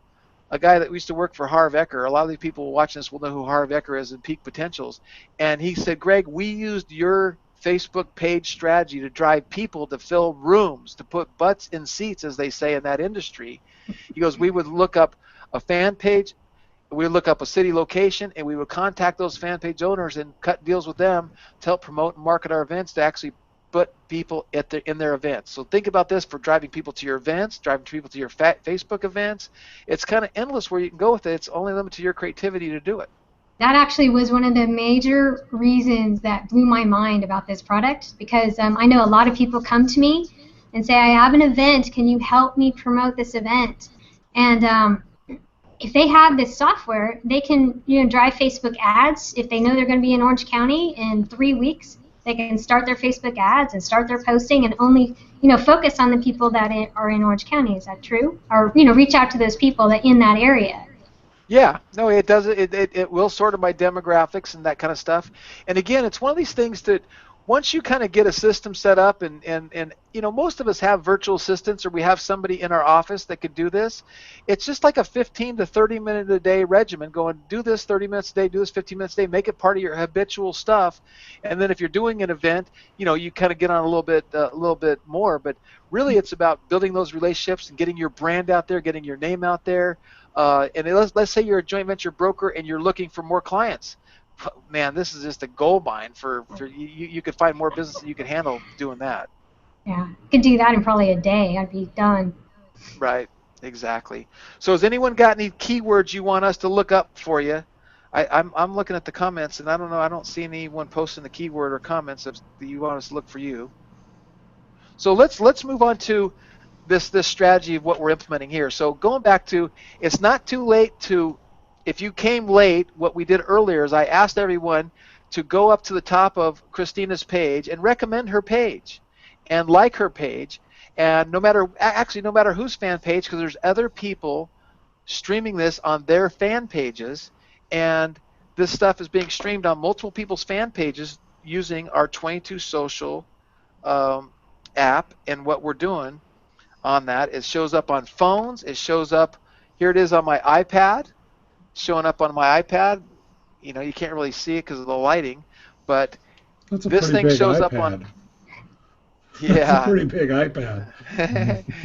guy that used to work for Harv Eker. A lot of the people watching this will know who Harv Eker is in Peak Potentials. And he said, Greg, we used your Facebook page strategy to drive people to fill rooms, to put butts in seats, as they say in that industry. He goes, we would look up a fan page, we would look up a city location, and we would contact those fan page owners and cut deals with them to help promote and market our events, to actually put people in their events. So think about this for driving people to your events, driving people to your Facebook events. It's kind of endless where you can go with it. It's only limited to your creativity to do it. That actually was one of the major reasons that blew my mind about this product, because I know a lot of people come to me and say, I have an event, can you help me promote this event? And if they have this software, they can drive Facebook ads. If they know they're going to be in Orange County in 3 weeks, they can start their Facebook ads and start their posting, and only focus on the people that are in Orange County. Is that true? Or reach out to those people that in that area. Yeah, no, it does. It will sort of by demographics and that kind of stuff. And again, it's one of these things that once you kind of get a system set up, and most of us have virtual assistants, or we have somebody in our office that could do this. It's just like a 15 to 30 minute a day regimen, going do this 30 minutes a day, do this 15 minutes a day, make it part of your habitual stuff. And then if you're doing an event, you kind of get on a little bit more. But really, it's about building those relationships and getting your brand out there, getting your name out there. And let's say you're a joint venture broker and you're looking for more clients. Man, this is just a gold mine for you could find more business that you could handle doing that. Yeah, I could do that in probably a day. I'd be done. Right, exactly. So has anyone got any keywords you want us to look up for you? I'm looking at the comments, and I don't know, I don't see anyone posting the keyword or comments that you want us to look for you. So let's move on to this strategy of what we're implementing here. So going back to, it's not too late to, if you came late, what we did earlier is I asked everyone to go up to the top of Christina's page and recommend her page and like her page. And no matter whose fan page, because there's other people streaming this on their fan pages, and this stuff is being streamed on multiple people's fan pages using our 22 Social app. And what we're doing on that, it shows up on phones, it shows up, here it is on my iPad, showing up on my iPad. You can't really see it because of the lighting, but this thing shows up on. Yeah. That's a pretty big iPad.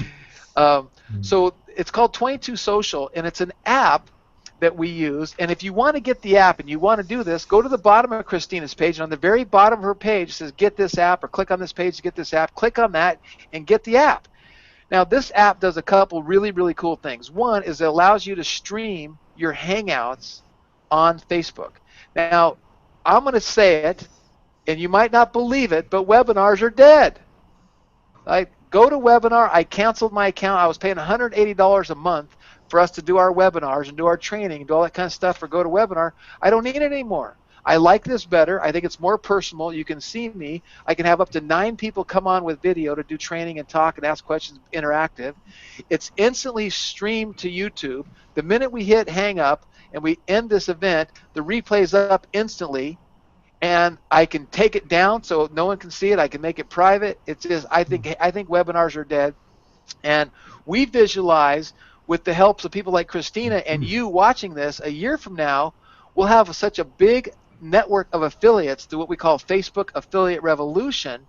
So it's called 22 Social, and it's an app that we use. And if you want to get the app and you want to do this, go to the bottom of Christina's page, and on the very bottom of her page it says get this app, or click on this page to get this app. Click on that and get the app. Now this app does a couple really, really cool things. One is it allows you to stream your Hangouts on Facebook. Now, I'm going to say it, and you might not believe it, but webinars are dead. Go to webinar. I canceled my account. I was paying $180 a month for us to do our webinars and do our training and do all that kind of stuff for GoToWebinar. I don't need it anymore. I like this better. I think it's more personal. You can see me. I can have up to 9 people come on with video to do training and talk and ask questions, interactive. It's instantly streamed to YouTube. The minute we hit hang up and we end this event, the replay is up instantly, and I can take it down so no one can see it. I can make it private. It's just, I think webinars are dead, and we visualize with the help of people like Christina and you watching this, a year from now, we'll have such a big network of affiliates through what we call Facebook Affiliate Revolution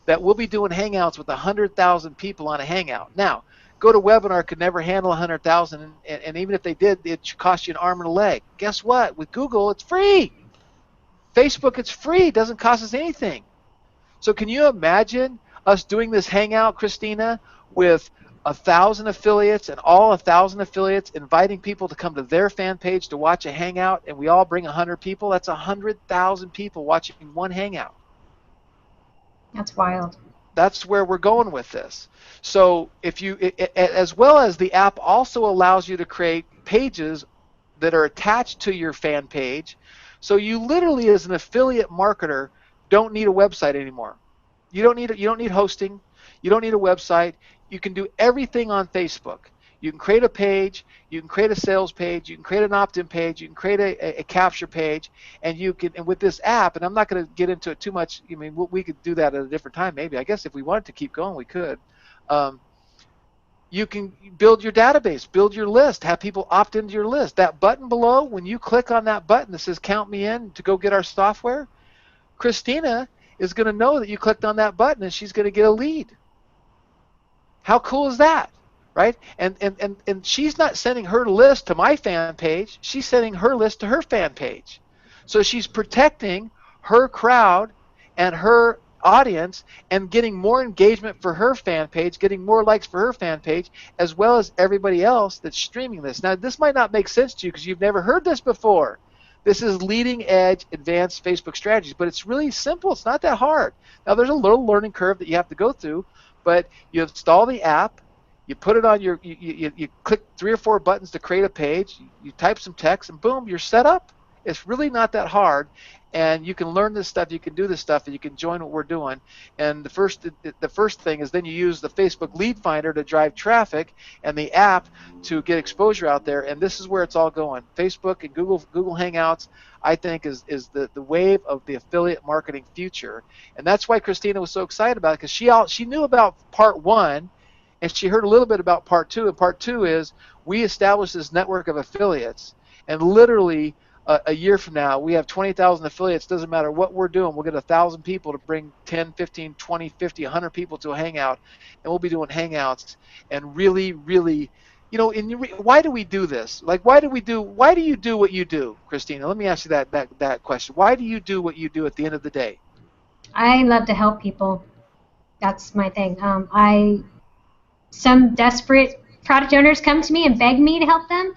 that we'll be doing Hangouts with 100,000 people on a Hangout. Now, GoToWebinar could never handle 100,000, and even if they did, it should cost you an arm and a leg. Guess what? With Google, it's free. Facebook, it's free. It doesn't cost us anything. So can you imagine us doing this Hangout, Christina, with 1,000 affiliates, and all 1,000 affiliates inviting people to come to their fan page to watch a Hangout, and we all bring 100 people? That's 100,000 people watching one Hangout. That's wild. That's where we're going with this. So if you, as well as the app also allows you to create pages that are attached to your fan page. So you literally, as an affiliate marketer, don't need a website anymore. You don't need hosting. You don't need a website. You can do everything on Facebook. You can create a page, you can create a sales page, you can create an opt-in page, you can create a capture page, and you can, and with this app, and I'm not going to get into it too much. I mean, we could do that at a different time, maybe. I guess if we wanted to keep going, we could. You can build your database, build your list, have people opt into your list. That button below, when you click on that button that says count me in to go get our software, Christina is going to know that you clicked on that button and she's going to get a lead. How cool is that, right? And she's not sending her list to my fan page. She's sending her list to her fan page. So she's protecting her crowd and her audience and getting more engagement for her fan page, getting more likes for her fan page, as well as everybody else that's streaming this. Now, this might not make sense to you because you've never heard this before. This is leading edge advanced Facebook strategies, but it's really simple. It's not that hard. Now, there's a little learning curve that you have to go through, but you install the app, you put it on your, you click 3 or 4 buttons to create a page, you type some text, and boom, you're set up. It's really not that hard, and you can learn this stuff, you can do this stuff, and you can join what we're doing. And the first thing is then you use the Facebook lead finder to drive traffic and the app to get exposure out there, and this is where it's all going. Facebook and Google Hangouts, I think, is the wave of the affiliate marketing future. And that's why Christina was so excited about it, because she knew about part 1, and she heard a little bit about part 2, and part 2 is we established this network of affiliates, and literally a year from now, we have 20,000 affiliates. Doesn't matter what we're doing. We'll get 1,000 people to bring 10, 15, 20, 50, 100 people to a hangout, and we'll be doing hangouts. And really, really, why do we do this? Like, why do you do what you do, Christina? Let me ask you that question. Why do you do what you do at the end of the day? I love to help people. That's my thing. Some desperate product owners come to me and beg me to help them.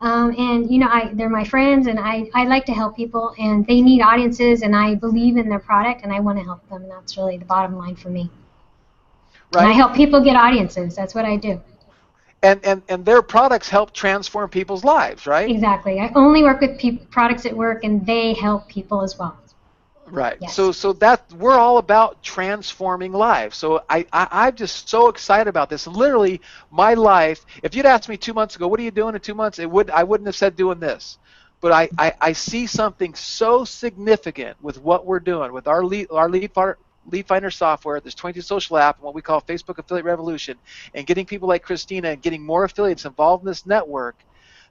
And they're my friends, and I like to help people, and they need audiences, and I believe in their product, and I want to help them, and that's really the bottom line for me. Right. And I help people get audiences. That's what I do. And their products help transform people's lives, right? Exactly. I only work with products that work, and they help people as well. Right. Yes. So that we're all about transforming lives. So I'm just so excited about this. Literally, my life. If you'd asked me 2 months ago, what are you doing in 2 months? I wouldn't have said doing this. But I see something so significant with what we're doing with our lead finder software, this 22 social app, and what we call Facebook Affiliate Revolution, and getting people like Christina and getting more affiliates involved in this network,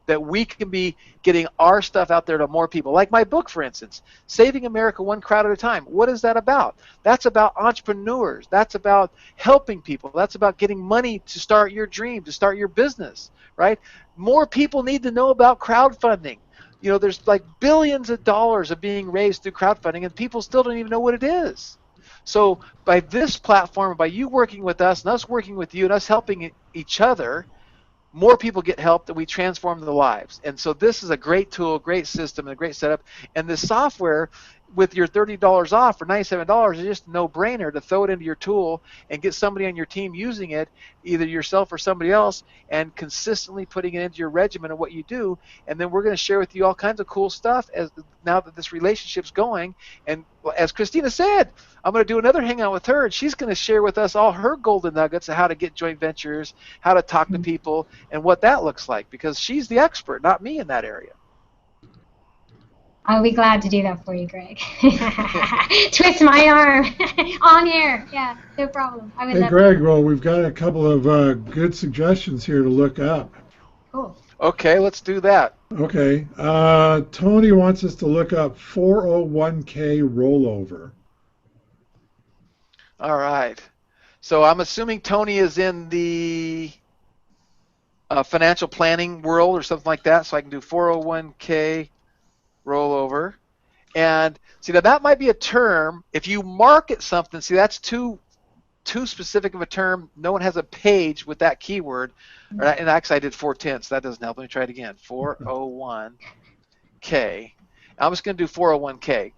that we can be getting our stuff out there to more people. Like my book, for instance, Saving America One Crowd at a Time. What is that about? That's about entrepreneurs. That's about helping people. That's about getting money to start your dream, to start your business, right? More people need to know about crowdfunding. There's like billions of dollars of being raised through crowdfunding, and people still don't even know what it is. So by this platform, by you working with us and us working with you and us helping each other, more people get help, that we transform their lives. And so this is a great tool, great system, and a great setup. And this software, with your $30 off for $97, is just a no-brainer to throw it into your tool and get somebody on your team using it, either yourself or somebody else, and consistently putting it into your regimen of what you do. And then we're going to share with you all kinds of cool stuff now that this relationship's going. And as Christina said, I'm going to do another hangout with her, and she's going to share with us all her golden nuggets of how to get joint ventures, how to talk to people, and what that looks like, because she's the expert, not me, in that area. I'll be glad to do that for you, Greg. Twist my arm on air. Yeah, no problem. Hey, Greg, well, we've got a couple of good suggestions here to look up. Cool. Okay, let's do that. Okay. Tony wants us to look up 401k rollover. All right. So I'm assuming Tony is in the financial planning world or something like that, so I can do 401k rollover. And see, now that might be a term. If you market something, see, that's too specific of a term. No one has a page with that keyword. And actually, I did 410, so that doesn't help. Let me try it again. 401k. I'm just going to do 401k.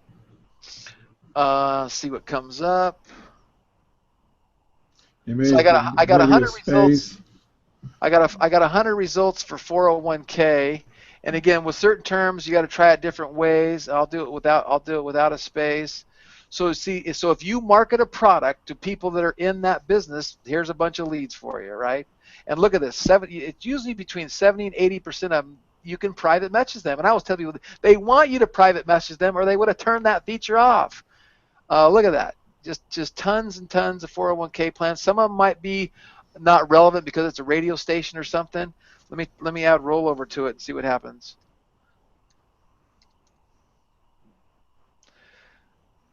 See what comes up. So I got 100 results. I got 100 results for 401k. And again, with certain terms, you got to try it different ways. I'll do it without a space. So see, so if you market a product to people that are in that business, here's a bunch of leads for you, right? And look at this, it's usually between 70 and 80% of them you can private message them. And I always tell people they want you to private message them, or they would have turned that feature off. Look at that, just tons and tons of 401k plans. Some of them might be not relevant because it's a radio station or something. Let me add rollover to it and see what happens.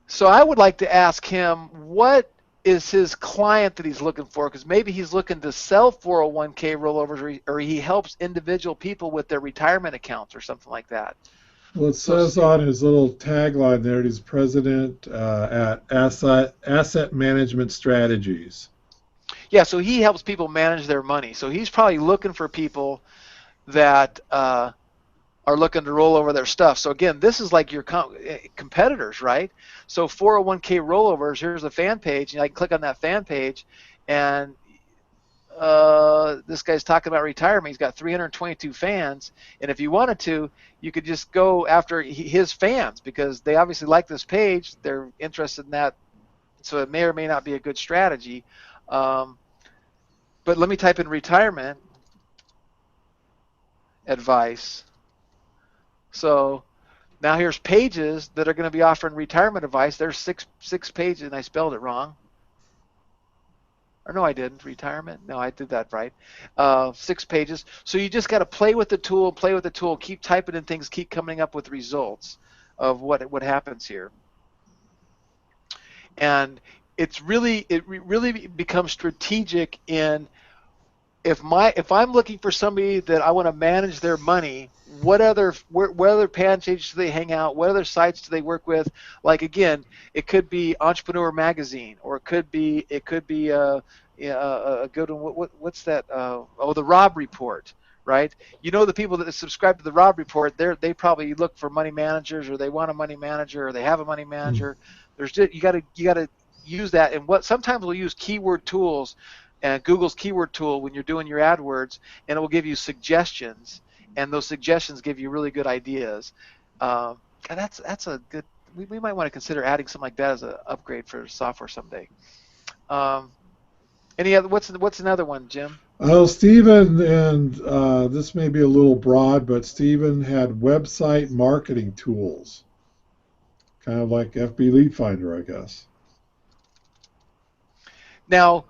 So I would like to ask him what is his client that he's looking for, because maybe he's looking to sell 401k rollovers, or he helps individual people with their retirement accounts or something like that. Well, it says on his little tagline there, he's president at Asset Management Strategies. Yeah, so he helps people manage their money. So he's probably looking for people that are looking to roll over their stuff. So again, this is like your competitors, right? So 401k rollovers, here's a fan page, and I can click on that fan page, and this guy's talking about retirement. He's got 322 fans, and if you wanted to, you could just go after his fans, because they obviously like this page. They're interested in that, so it may or may not be a good strategy. But let me type in retirement advice. So now here's pages that are going to be offering retirement advice. There's six pages, and I spelled it wrong. Or no, I didn't. Retirement? No, I did that right. 6 pages. So you just got to play with the tool, keep typing in things, keep coming up with results of what happens here. And it really becomes strategic in if I'm looking for somebody that I want to manage their money, what other pages do they hang out? What other sites do they work with? Like again, it could be Entrepreneur Magazine, or it could be a good one. What's that? The Rob Report, right? You know, the people that subscribe to the Rob Report, they probably look for money managers, or they want a money manager, or they have a money manager. You got to use that, and sometimes we'll use keyword tools. Google's keyword tool when you're doing your AdWords, and it will give you suggestions, and those suggestions give you really good ideas. That's a good. We might want to consider adding something like that as an upgrade for software someday. Any other? What's another one, Jim? Stephen, and this may be a little broad, but Stephen had website marketing tools, kind of like FB Lead Finder, I guess. Now,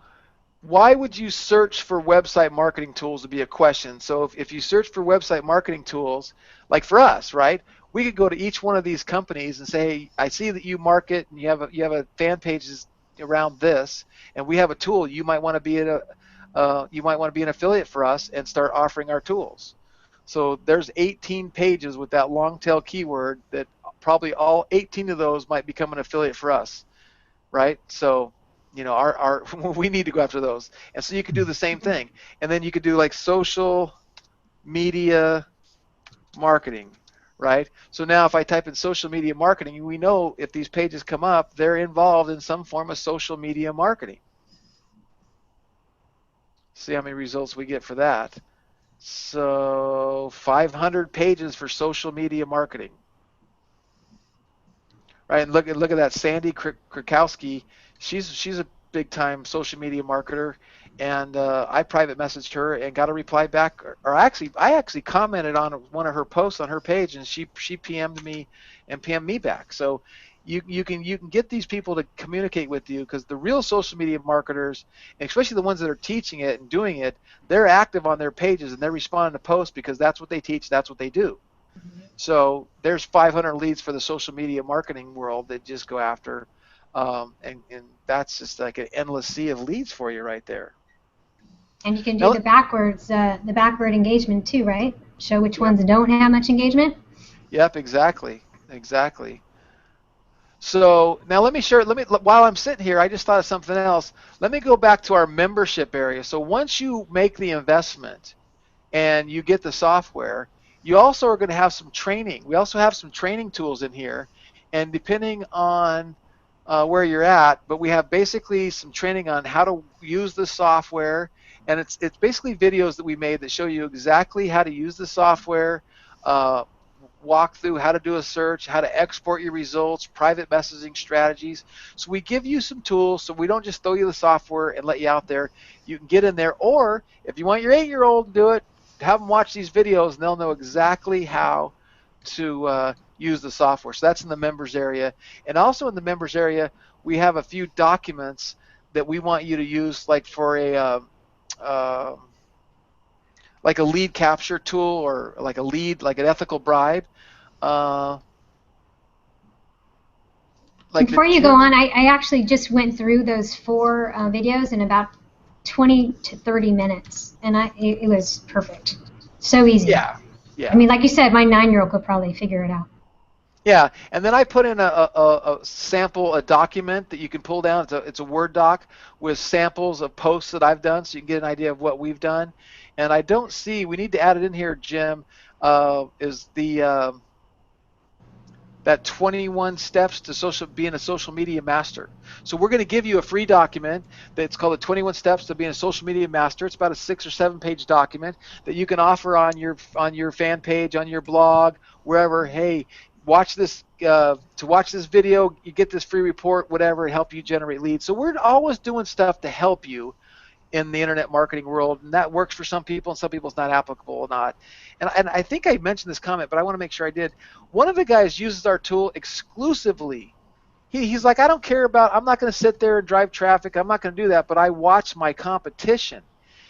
why would you search for website marketing tools would be a question. So if you search for website marketing tools, like for us, right, we could go to each one of these companies and say, hey, I see that you market and you have a fan pages around this, and we have a tool. You might want to be an affiliate for us and start offering our tools. So there's 18 pages with that long tail keyword that probably all 18 of those might become an affiliate for us, right? So you know, we need to go after those. And so you could do the same thing. And then you could do like social media marketing, right? So now if I type in social media marketing, we know if these pages come up, they're involved in some form of social media marketing. See how many results we get for that. So 500 pages for social media marketing. Right, and look at that Sandy Krakowski. She's a big time social media marketer, and I private messaged her and got a reply back. Or I actually commented on one of her posts on her page, and she PM'd me and PM'd me back. So you can get these people to communicate with you, because the real social media marketers, and especially the ones that are teaching it and doing it, they're active on their pages and they're responding to posts because that's what they teach, that's what they do. So there's 500 leads for the social media marketing world that just go after, and that's just like an endless sea of leads for you right there. And you can do the backward engagement too, right? Show which ones don't have much engagement. Yep, exactly. So now while I'm sitting here, I just thought of something else. Let me go back to our membership area. So once you make the investment and you get the software, you also are going to have some training. We also have some training tools in here, and depending on where you're at, but we have basically some training on how to use the software, and it's basically videos that we made that show you exactly how to use the software, walk through how to do a search, how to export your results, private messaging strategies. So we give you some tools, so we don't just throw you the software and let you out there. You can get in there, or if you want your 8-year-old to do it, have them watch these videos and they'll know exactly how to use the software. So that's in the members area. And also in the members area, we have a few documents that we want you to use, like for a like a lead capture tool, or like an ethical bribe. Before you go on, I actually just went through those 4 videos in about 20 to 30 minutes, and it was perfect. So easy. Yeah. I mean, like you said, my 9-year-old could probably figure it out. Yeah, and then I put in a sample, a document that you can pull down. It's a Word doc with samples of posts that I've done, so you can get an idea of what we've done. And I don't see, we need to add it in here, Jim, is the that 21 steps to being a social media master. So we're going to give you a free document that's called the 21 steps to being a social media master. It's about a 6 or 7 page document that you can offer on your fan page, on your blog, wherever. Hey, watch this to watch this video, you get this free report, whatever, and help you generate leads. So we're always doing stuff to help you in the internet marketing world, and that works for some people, and some people it's not applicable or not. And I think I mentioned this comment, but I want to make sure I did. One of the guys uses our tool exclusively. He's like, I don't care about, I'm not going to sit there and drive traffic, I'm not going to do that, but I watch my competition.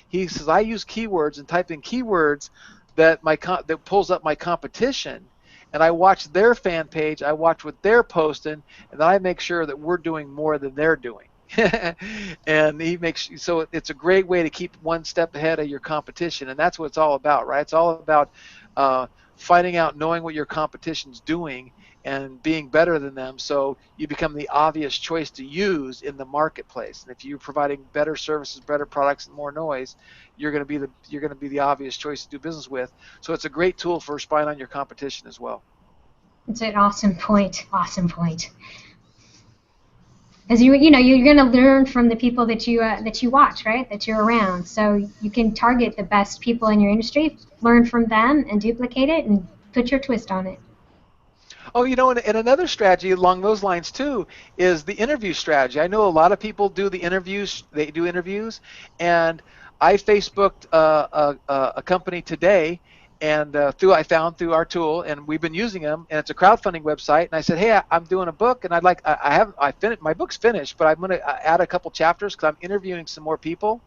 He says, I use keywords and type in keywords that pulls up my competition, and I watch their fan page, I watch what they're posting, and then I make sure that we're doing more than they're doing. And he makes, so it's a great way to keep one step ahead of your competition, and that's what it's all about, right? It's all about finding out, knowing what your competition's doing, and being better than them, so you become the obvious choice to use in the marketplace. And if you're providing better services, better products, and more noise, you're going to be the obvious choice to do business with. So it's a great tool for spying on your competition as well. It's an awesome point. Awesome point. Because you're going to learn from the people that you watch, right? That you're around. So you can target the best people in your industry, learn from them, and duplicate it, and put your twist on it. Oh, and another strategy along those lines too is the interview strategy. I know a lot of people do the interviews. They do interviews, and I Facebooked a company today, and I found through our tool, and we've been using them, and it's a crowdfunding website. And I said, hey, I'm doing a book, and I finished, my book's finished, but I'm going to add a couple chapters because I'm interviewing some more people.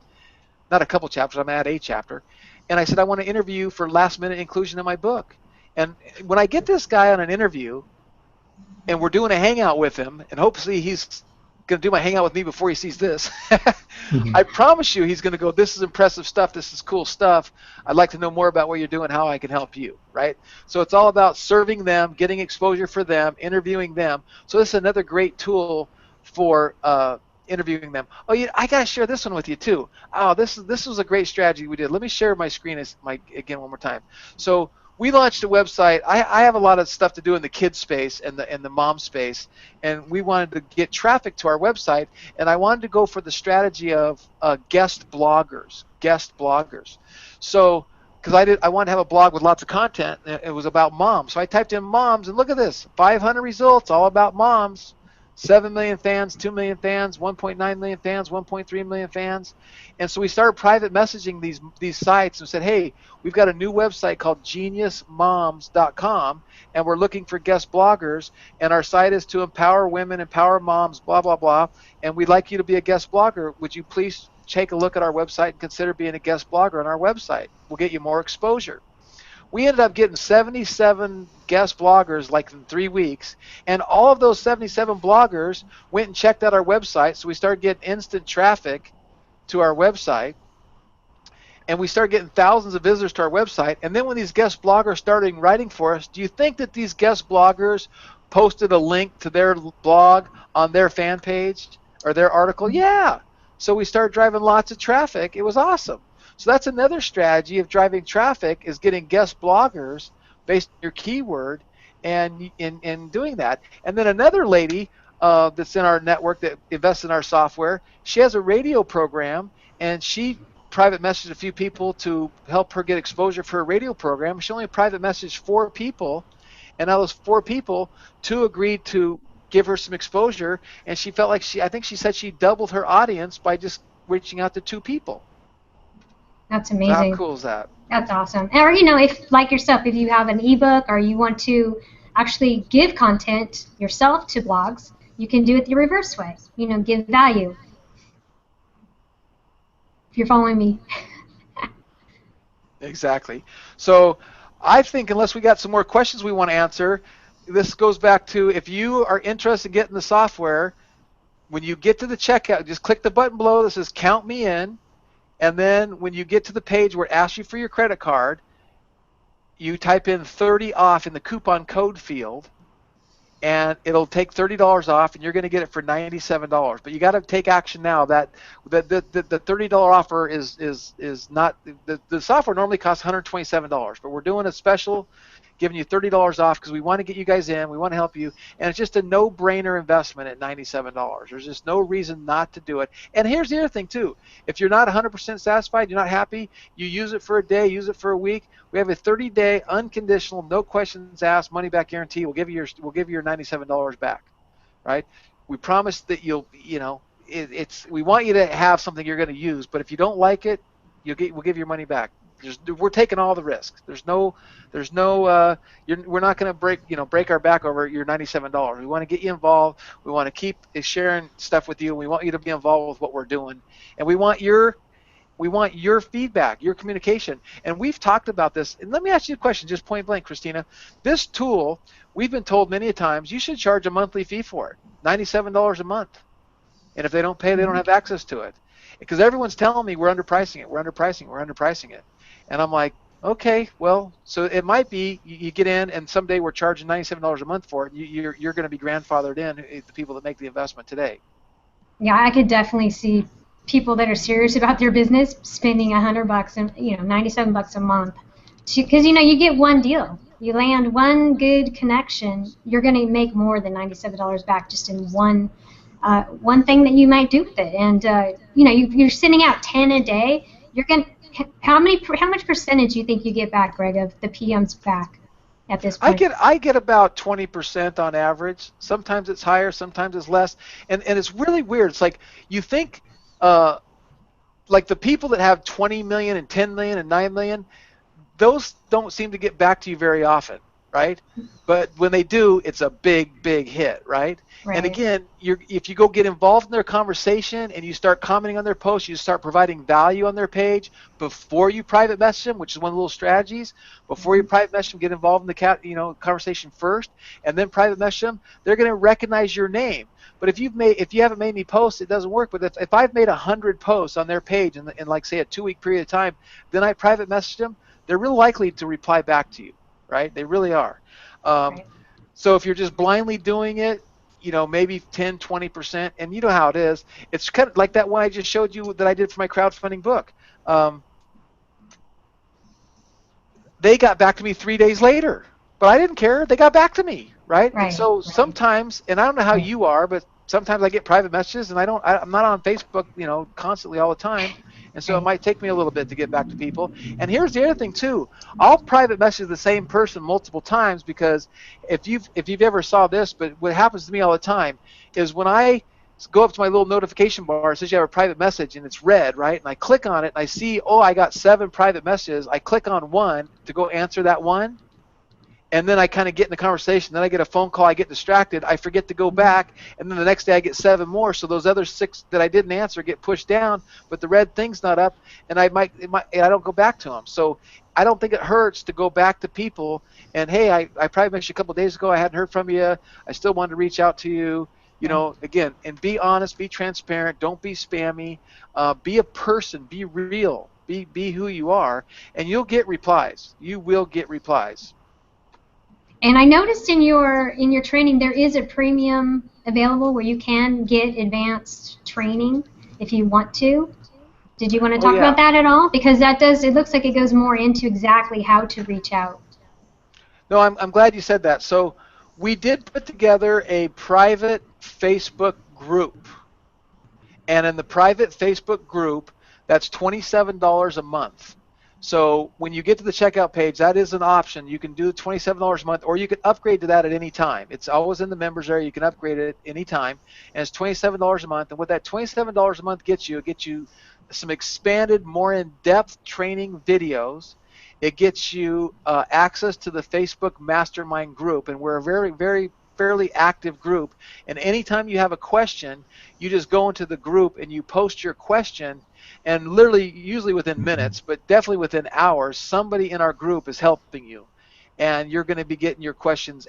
Not a couple chapters, I'm going to add a chapter. And I said, I want to interview you for last minute inclusion in my book. And when I get this guy on an interview, and we're doing a hangout with him, and hopefully he's going to do my hangout with me before he sees this, I promise you he's going to go, this is impressive stuff, this is cool stuff, I'd like to know more about what you're doing, how I can help you, right? So it's all about serving them, getting exposure for them, interviewing them. So this is another great tool for interviewing them. Oh, I got to share this one with you too. Oh, this was a great strategy we did. Let me share my screen again one more time. So we launched a website. I have a lot of stuff to do in the kids space and the mom space, and we wanted to get traffic to our website, and I wanted to go for the strategy of guest bloggers. So, because I wanted to have a blog with lots of content, and it was about moms. So I typed in moms, and look at this, 500 results, all about moms. 7 million fans, 2 million fans, 1.9 million fans, 1.3 million fans. And so we started private messaging these sites and said, hey, we've got a new website called geniusmoms.com, and we're looking for guest bloggers, and our site is to empower women, empower moms, blah, blah, blah, and we'd like you to be a guest blogger. Would you please take a look at our website and consider being a guest blogger on our website? We'll get you more exposure. We ended up getting 77 guest bloggers like in 3 weeks, and all of those 77 bloggers went and checked out our website, so we started getting instant traffic to our website, and we started getting thousands of visitors to our website. And then when these guest bloggers started writing for us, do you think that these guest bloggers posted a link to their blog on their fan page or their article? Yeah. So we started driving lots of traffic. It was awesome. So that's another strategy of driving traffic, is getting guest bloggers based on your keyword and in doing that. And then another lady that's in our network that invests in our software, she has a radio program, and she private messaged a few people to help her get exposure for her radio program. She only private messaged 4 people, And out of those 4 people, 2 agreed to give her some exposure, and she felt like I think she said she doubled her audience by just reaching out to 2 people. That's So how amazing. cool is that? That's awesome. Or, if, like yourself, if you have an ebook or you want to actually give content yourself to blogs, you can do it the reverse way. Give value. If you're following me. Exactly. So I think unless we got some more questions we want to answer, this goes back to if you are interested in getting the software, when you get to the checkout, just click the button below that says Count Me In, and then when you get to the page where it asks you for your credit card, you type in 30 off in the coupon code field, and it'll take $30 off, and you're going to get it for $97. But you got to take action now. That the $30 offer is not the software normally costs $127, but we're doing a special, giving you $30 off because we want to get you guys in, we want to help you, and it's just a no-brainer investment at $97. There's just no reason not to do it. And here's the other thing too: if you're not 100% satisfied, you're not happy, you use it for a day, use it for a week. We have a 30-day unconditional, no questions asked, money-back guarantee. We'll give you your $97 back, right? We promise that we want you to have something you're going to use, but if you don't like it, we'll give you your money back. We're taking all the risks. We're not going to break our back over your $97. We want to get you involved. We want to keep sharing stuff with you. We want you to be involved with what we're doing, and we want your feedback, your communication. And we've talked about this. And let me ask you a question, just point blank, Christina. This tool, we've been told many times, you should charge a monthly fee for it, $97 a month. And if they don't pay, they don't have access to it. Because everyone's telling me we're underpricing it. And I'm like, okay, well, so it might be you get in and someday we're charging $97 a month for it. You're going to be grandfathered in, the people that make the investment today. Yeah, I could definitely see people that are serious about their business spending $100 and $97 a month, because you get one deal. You land one good connection, you're going to make more than $97 back just in one thing that you might do with it. And you're sending out 10 a day. You're going to how much percentage do you think you get back, Greg, of the PMs back at this point? I get about 20% on average. Sometimes it's higher, sometimes it's less, and it's really weird. It's like you think, like the people that have 20 million and 10 million and 9 million, those don't seem to get back to you very often, right? But when they do, it's a big hit, right? And again, if you go get involved in their conversation and you start commenting on their posts, you start providing value on their page before you private message them, which is one of the little strategies. Before you private message them, get involved in the conversation first, and then private message them. They're going to recognize your name. But if you haven't made any posts, it doesn't work. But if I've made 100 posts on their page in like say a 2-week period of time, then I private message them, they're real likely to reply back to you, right? They really are. So if you're just blindly doing it, maybe 10, 20%, and you know how it is. It's kind of like that one I just showed you that I did for my crowdfunding book. They got back to me 3 days later, but I didn't care. They got back to me, right? And so sometimes, and I don't know how you are, but sometimes I get private messages, and I'm not on Facebook, constantly all the time. And so it might take me a little bit to get back to people. And here's the other thing too. I'll private message the same person multiple times, because if you've ever saw this, but what happens to me all the time is when I go up to my little notification bar, it says you have a private message and it's red, right? And I click on it and I see, I got 7 private messages. I click on one to go answer that one. And then I kind of get in the conversation. Then I get a phone call. I get distracted. I forget to go back. And then the next day I get 7 more. So those other 6 that I didn't answer get pushed down. But the red thing's not up, and I don't go back to them. So I don't think it hurts to go back to people. And hey, I probably mentioned a couple of days ago I hadn't heard from you. I still wanted to reach out to you. Again, and be honest, be transparent. Don't be spammy. Be a person. Be real. Be who you are, and you'll get replies. You will get replies. And I noticed in your training there is a premium available where you can get advanced training if you want to. Did you want to talk about that at all? Because it looks like it goes more into exactly how to reach out. No, I'm glad you said that. So we did put together a private Facebook group. And in the private Facebook group, that's $27 a month. So when you get to the checkout page, that is an option. You can do $27 a month, or you can upgrade to that at any time. It's always in the members area. You can upgrade it at any time, and it's $27 a month. And what that $27 a month gets you some expanded, more in-depth training videos. It gets you access to the Facebook Mastermind group, and we're a very, very fairly active group. And anytime you have a question, you just go into the group and you post your question, and literally, usually within minutes, but definitely within hours, somebody in our group is helping you, and you're going to be getting your questions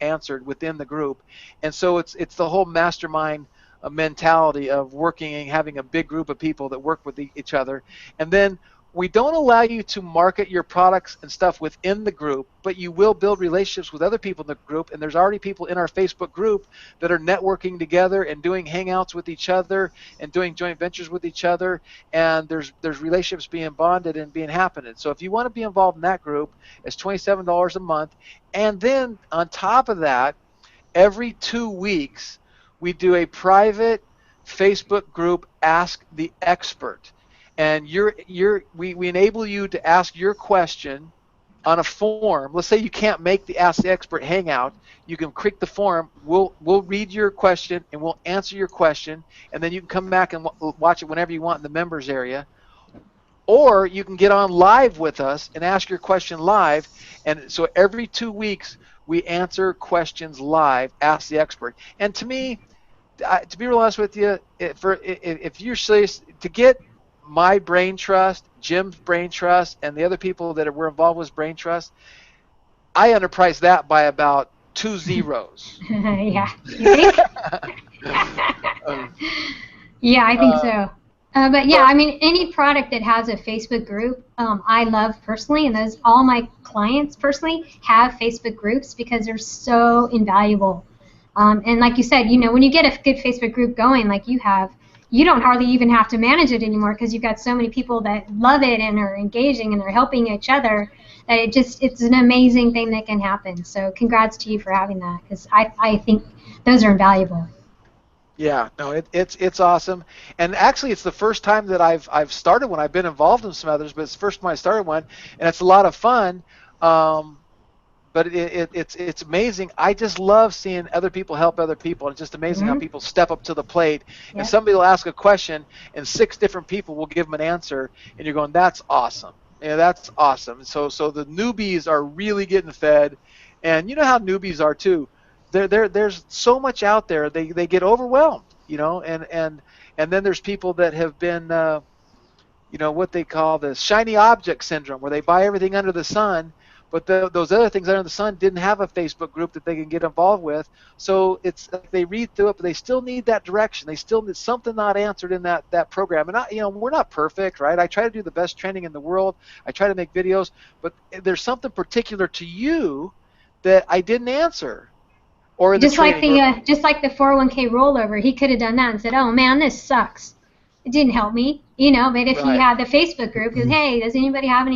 answered within the group. And so it's the whole mastermind mentality of working and having a big group of people that work with each other. And then we don't allow you to market your products and stuff within the group, but you will build relationships with other people in the group. And there's already people in our Facebook group that are networking together and doing hangouts with each other and doing joint ventures with each other. And there's relationships being bonded and being happening. So if you want to be involved in that group, it's $27 a month. And then on top of that, every 2 weeks, we do a private Facebook group, Ask the Expert. And we enable you to ask your question on a form. Let's say you can't make the Ask the Expert hangout. You can click the form. We'll read your question and we'll answer your question, and then you can come back and watch it whenever you want in the members area. Or you can get on live with us and ask your question live. And so every 2 weeks we answer questions live, Ask the Expert. And to me, to be real honest with you, if you're serious to get my brain trust, Jim's brain trust, and the other people that were involved with brain trust, I underpriced that by about 2 zeros. Yeah. You think? Yeah, I think so. But yeah, I mean, any product that has a Facebook group, I love personally, and all my clients personally have Facebook groups because they're so invaluable. And like you said, when you get a good Facebook group going, like you have, you don't hardly even have to manage it anymore because you've got so many people that love it and are engaging and they're helping each other that it's an amazing thing that can happen. So congrats to you for having that, because I think those are invaluable. Yeah, no, it's awesome. And actually, it's the first time that I've started one. I've been involved in some others, but it's the first time I started one, and it's a lot of fun. But it's amazing. I just love seeing other people help other people. It's just amazing how people step up to the plate. Yep. And somebody will ask a question, and 6 different people will give them an answer, and you're going, that's awesome. Yeah, that's awesome. So the newbies are really getting fed, and you know how newbies are too. There's so much out there. They get overwhelmed, and then there's people that have been, what they call the shiny object syndrome, where they buy everything under the sun. But those other things under the sun didn't have a Facebook group that they can get involved with. So it's like they read through it, but they still need that direction. They still need something not answered in that program. And we're not perfect, right? I try to do the best training in the world. I try to make videos, but there's something particular to you that I didn't answer. Or just like the 401k rollover, he could have done that and said, "Oh man, this sucks. It didn't help me." But if you had the Facebook group, hey, does anybody have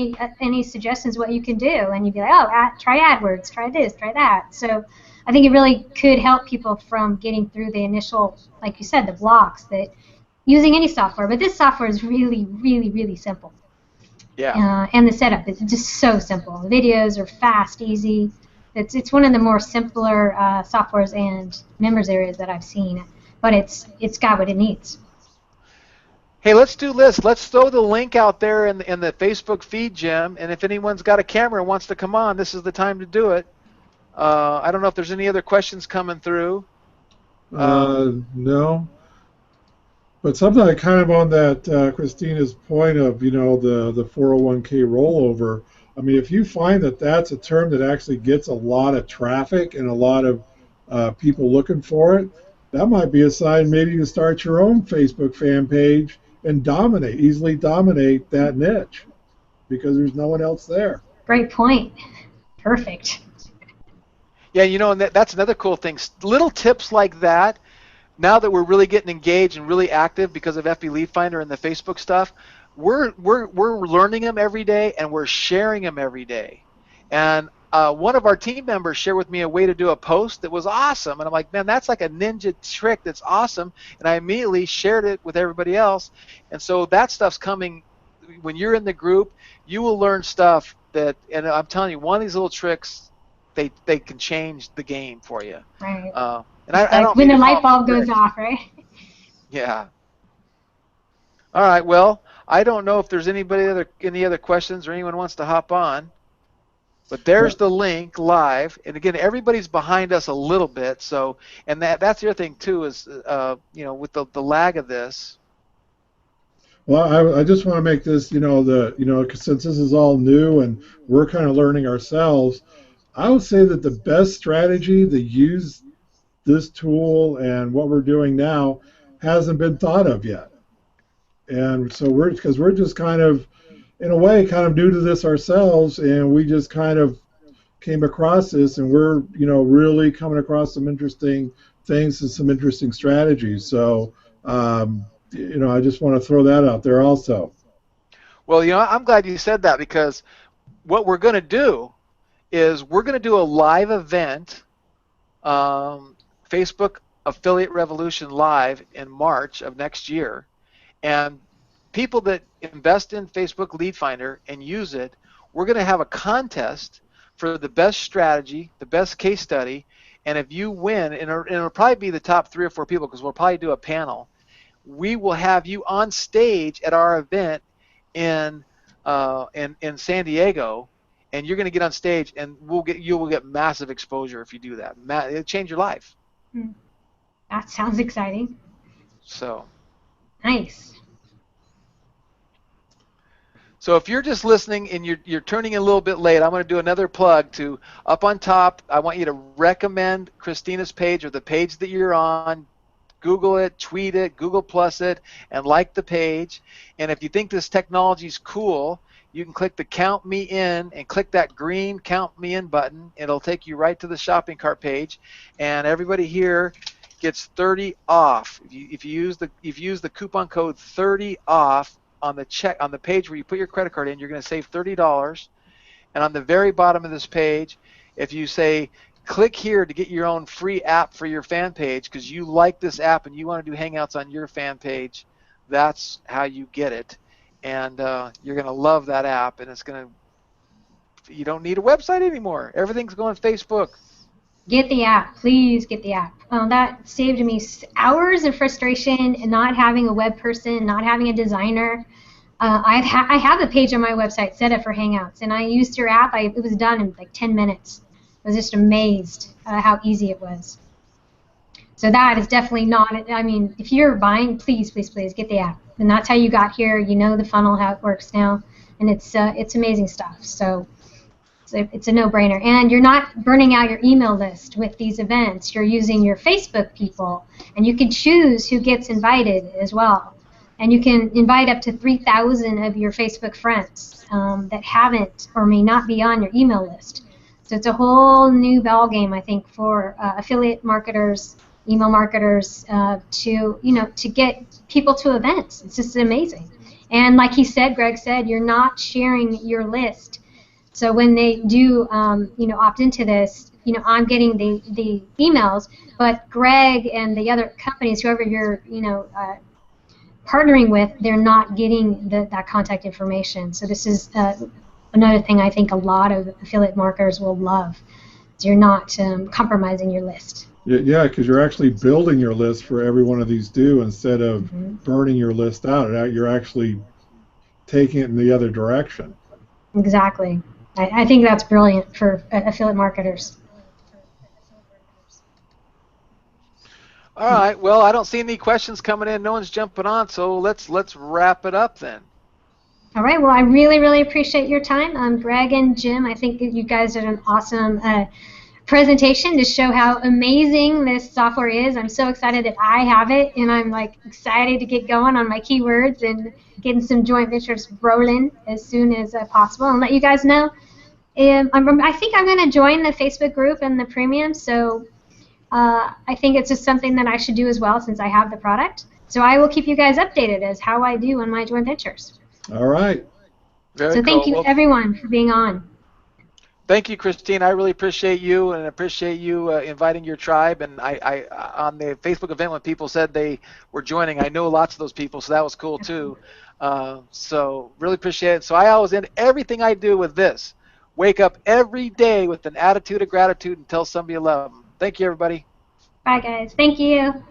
any suggestions what you can do? And you'd be like, oh, try AdWords, try this, try that. So I think it really could help people from getting through the initial, like you said, the blocks that using any software. But this software is really, really, really simple. Yeah. And the setup is just so simple. The videos are fast, easy. It's one of the more simpler softwares and members areas that I've seen. But it's got what it needs. Hey, let's do this. Let's throw the link out there in the Facebook feed, Jim. And if anyone's got a camera and wants to come on, this is the time to do it. I don't know if there's any other questions coming through. No. But something like kind of on that Christina's point of, the 401k rollover. I mean, if you find that that's a term that actually gets a lot of traffic and a lot of people looking for it, that might be a sign maybe you start your own Facebook fan page and easily dominate that niche because there's no one else there. Great point. Perfect. Yeah, and that's another cool thing. Little tips like that, now that we're really getting engaged and really active because of FB Lead Finder and the Facebook stuff, we're learning them every day and we're sharing them every day. And one of our team members shared with me a way to do a post that was awesome. And I'm like, man, that's like a ninja trick that's awesome. And I immediately shared it with everybody else. And so that stuff's coming when you're in the group, you will learn stuff that, and I'm telling you, one of these little tricks, they can change the game for you. Right. And I don't when mean the light bulb goes off, right? Yeah. All right. Well, I don't know if there's any other questions or anyone wants to hop on. But there's the link live, and again, everybody's behind us a little bit. So, and that's the other thing too is, with the lag of this. Well, I just want to make this, since this is all new and we're kind of learning ourselves, I would say that the best strategy to use this tool and what we're doing now hasn't been thought of yet. And so because we're just kind of, in a way, kind of new to this ourselves, and we just kind of came across this, and we're, really coming across some interesting things and some interesting strategies. So, I just want to throw that out there also. Well, I'm glad you said that, because what we're going to do is we're going to do a live event, Facebook Affiliate Revolution Live in March of next year, and people that invest in Facebook Lead Finder and use it, we're going to have a contest for the best strategy, the best case study, and if you win, and it'll probably be the top 3 or 4 people, because we'll probably do a panel, we will have you on stage at our event in San Diego, and you're going to get on stage, and you will get massive exposure if you do that. It'll change your life. That sounds exciting. So. Nice. So if you're just listening and you're turning in a little bit late, I'm going to do another plug to up on top. I want you to recommend Christina's page or the page that you're on. Google it, tweet it, Google Plus it, and like the page. And if you think this technology is cool, you can click the Count Me In and click that green Count Me In button. It'll take you right to the shopping cart page, and everybody here gets 30 off. If you use the coupon code 30 off on the page where you put your credit card in, you're going to save $30. And on the very bottom of this page, if you say click here to get your own free app for your fan page because you like this app and you want to do Hangouts on your fan page, that's how you get it. And you're going to love that app, and you don't need a website anymore. Everything's going Facebook. Get the app. Please get the app. That saved me hours of frustration and not having a web person, not having a designer. I have a page on my website set up for Hangouts, and I used your app. It was done in like 10 minutes. I was just amazed how easy it was. So that is definitely not, I mean, if you're buying, please, please, please get the app. And that's how you got here. You know the funnel, how it works now. And it's amazing stuff. So it's a no-brainer. And you're not burning out your email list with these events. You're using your Facebook people. And you can choose who gets invited as well. And you can invite up to 3,000 of your Facebook friends that haven't or may not be on your email list. So it's a whole new ballgame, I think, for affiliate marketers, email marketers to get people to events. It's just amazing. And like Greg said, you're not sharing your list. So when they do, opt into this, I'm getting the emails, but Greg and the other companies, whoever you're, partnering with, they're not getting that contact information. So this is another thing I think a lot of affiliate marketers will love. So you're not compromising your list. Yeah, because you're actually building your list for every one of these instead of burning your list out. You're actually taking it in the other direction. Exactly. I think that's brilliant for affiliate marketers. All right. Well, I don't see any questions coming in. No one's jumping on, so let's wrap it up then. All right. Well, I really, really appreciate your time. Greg and Jim, I think that you guys did an awesome presentation to show how amazing this software is. I'm so excited that I have it, and I'm excited to get going on my keywords and getting some joint ventures rolling as soon as possible, and let you guys know. I think I'm going to join the Facebook group and the premium, so I think it's just something that I should do as well since I have the product. So I will keep you guys updated as how I do on my joint ventures. All right. Very so thank cool. you, everyone, for being on. Thank you, Christine. I really appreciate you and appreciate you inviting your tribe. And I on the Facebook event when people said they were joining, I know lots of those people, so that was cool too. So really appreciate it. So I always end everything I do with this. Wake up every day with an attitude of gratitude and tell somebody you love them. Thank you, everybody. Bye, guys. Thank you.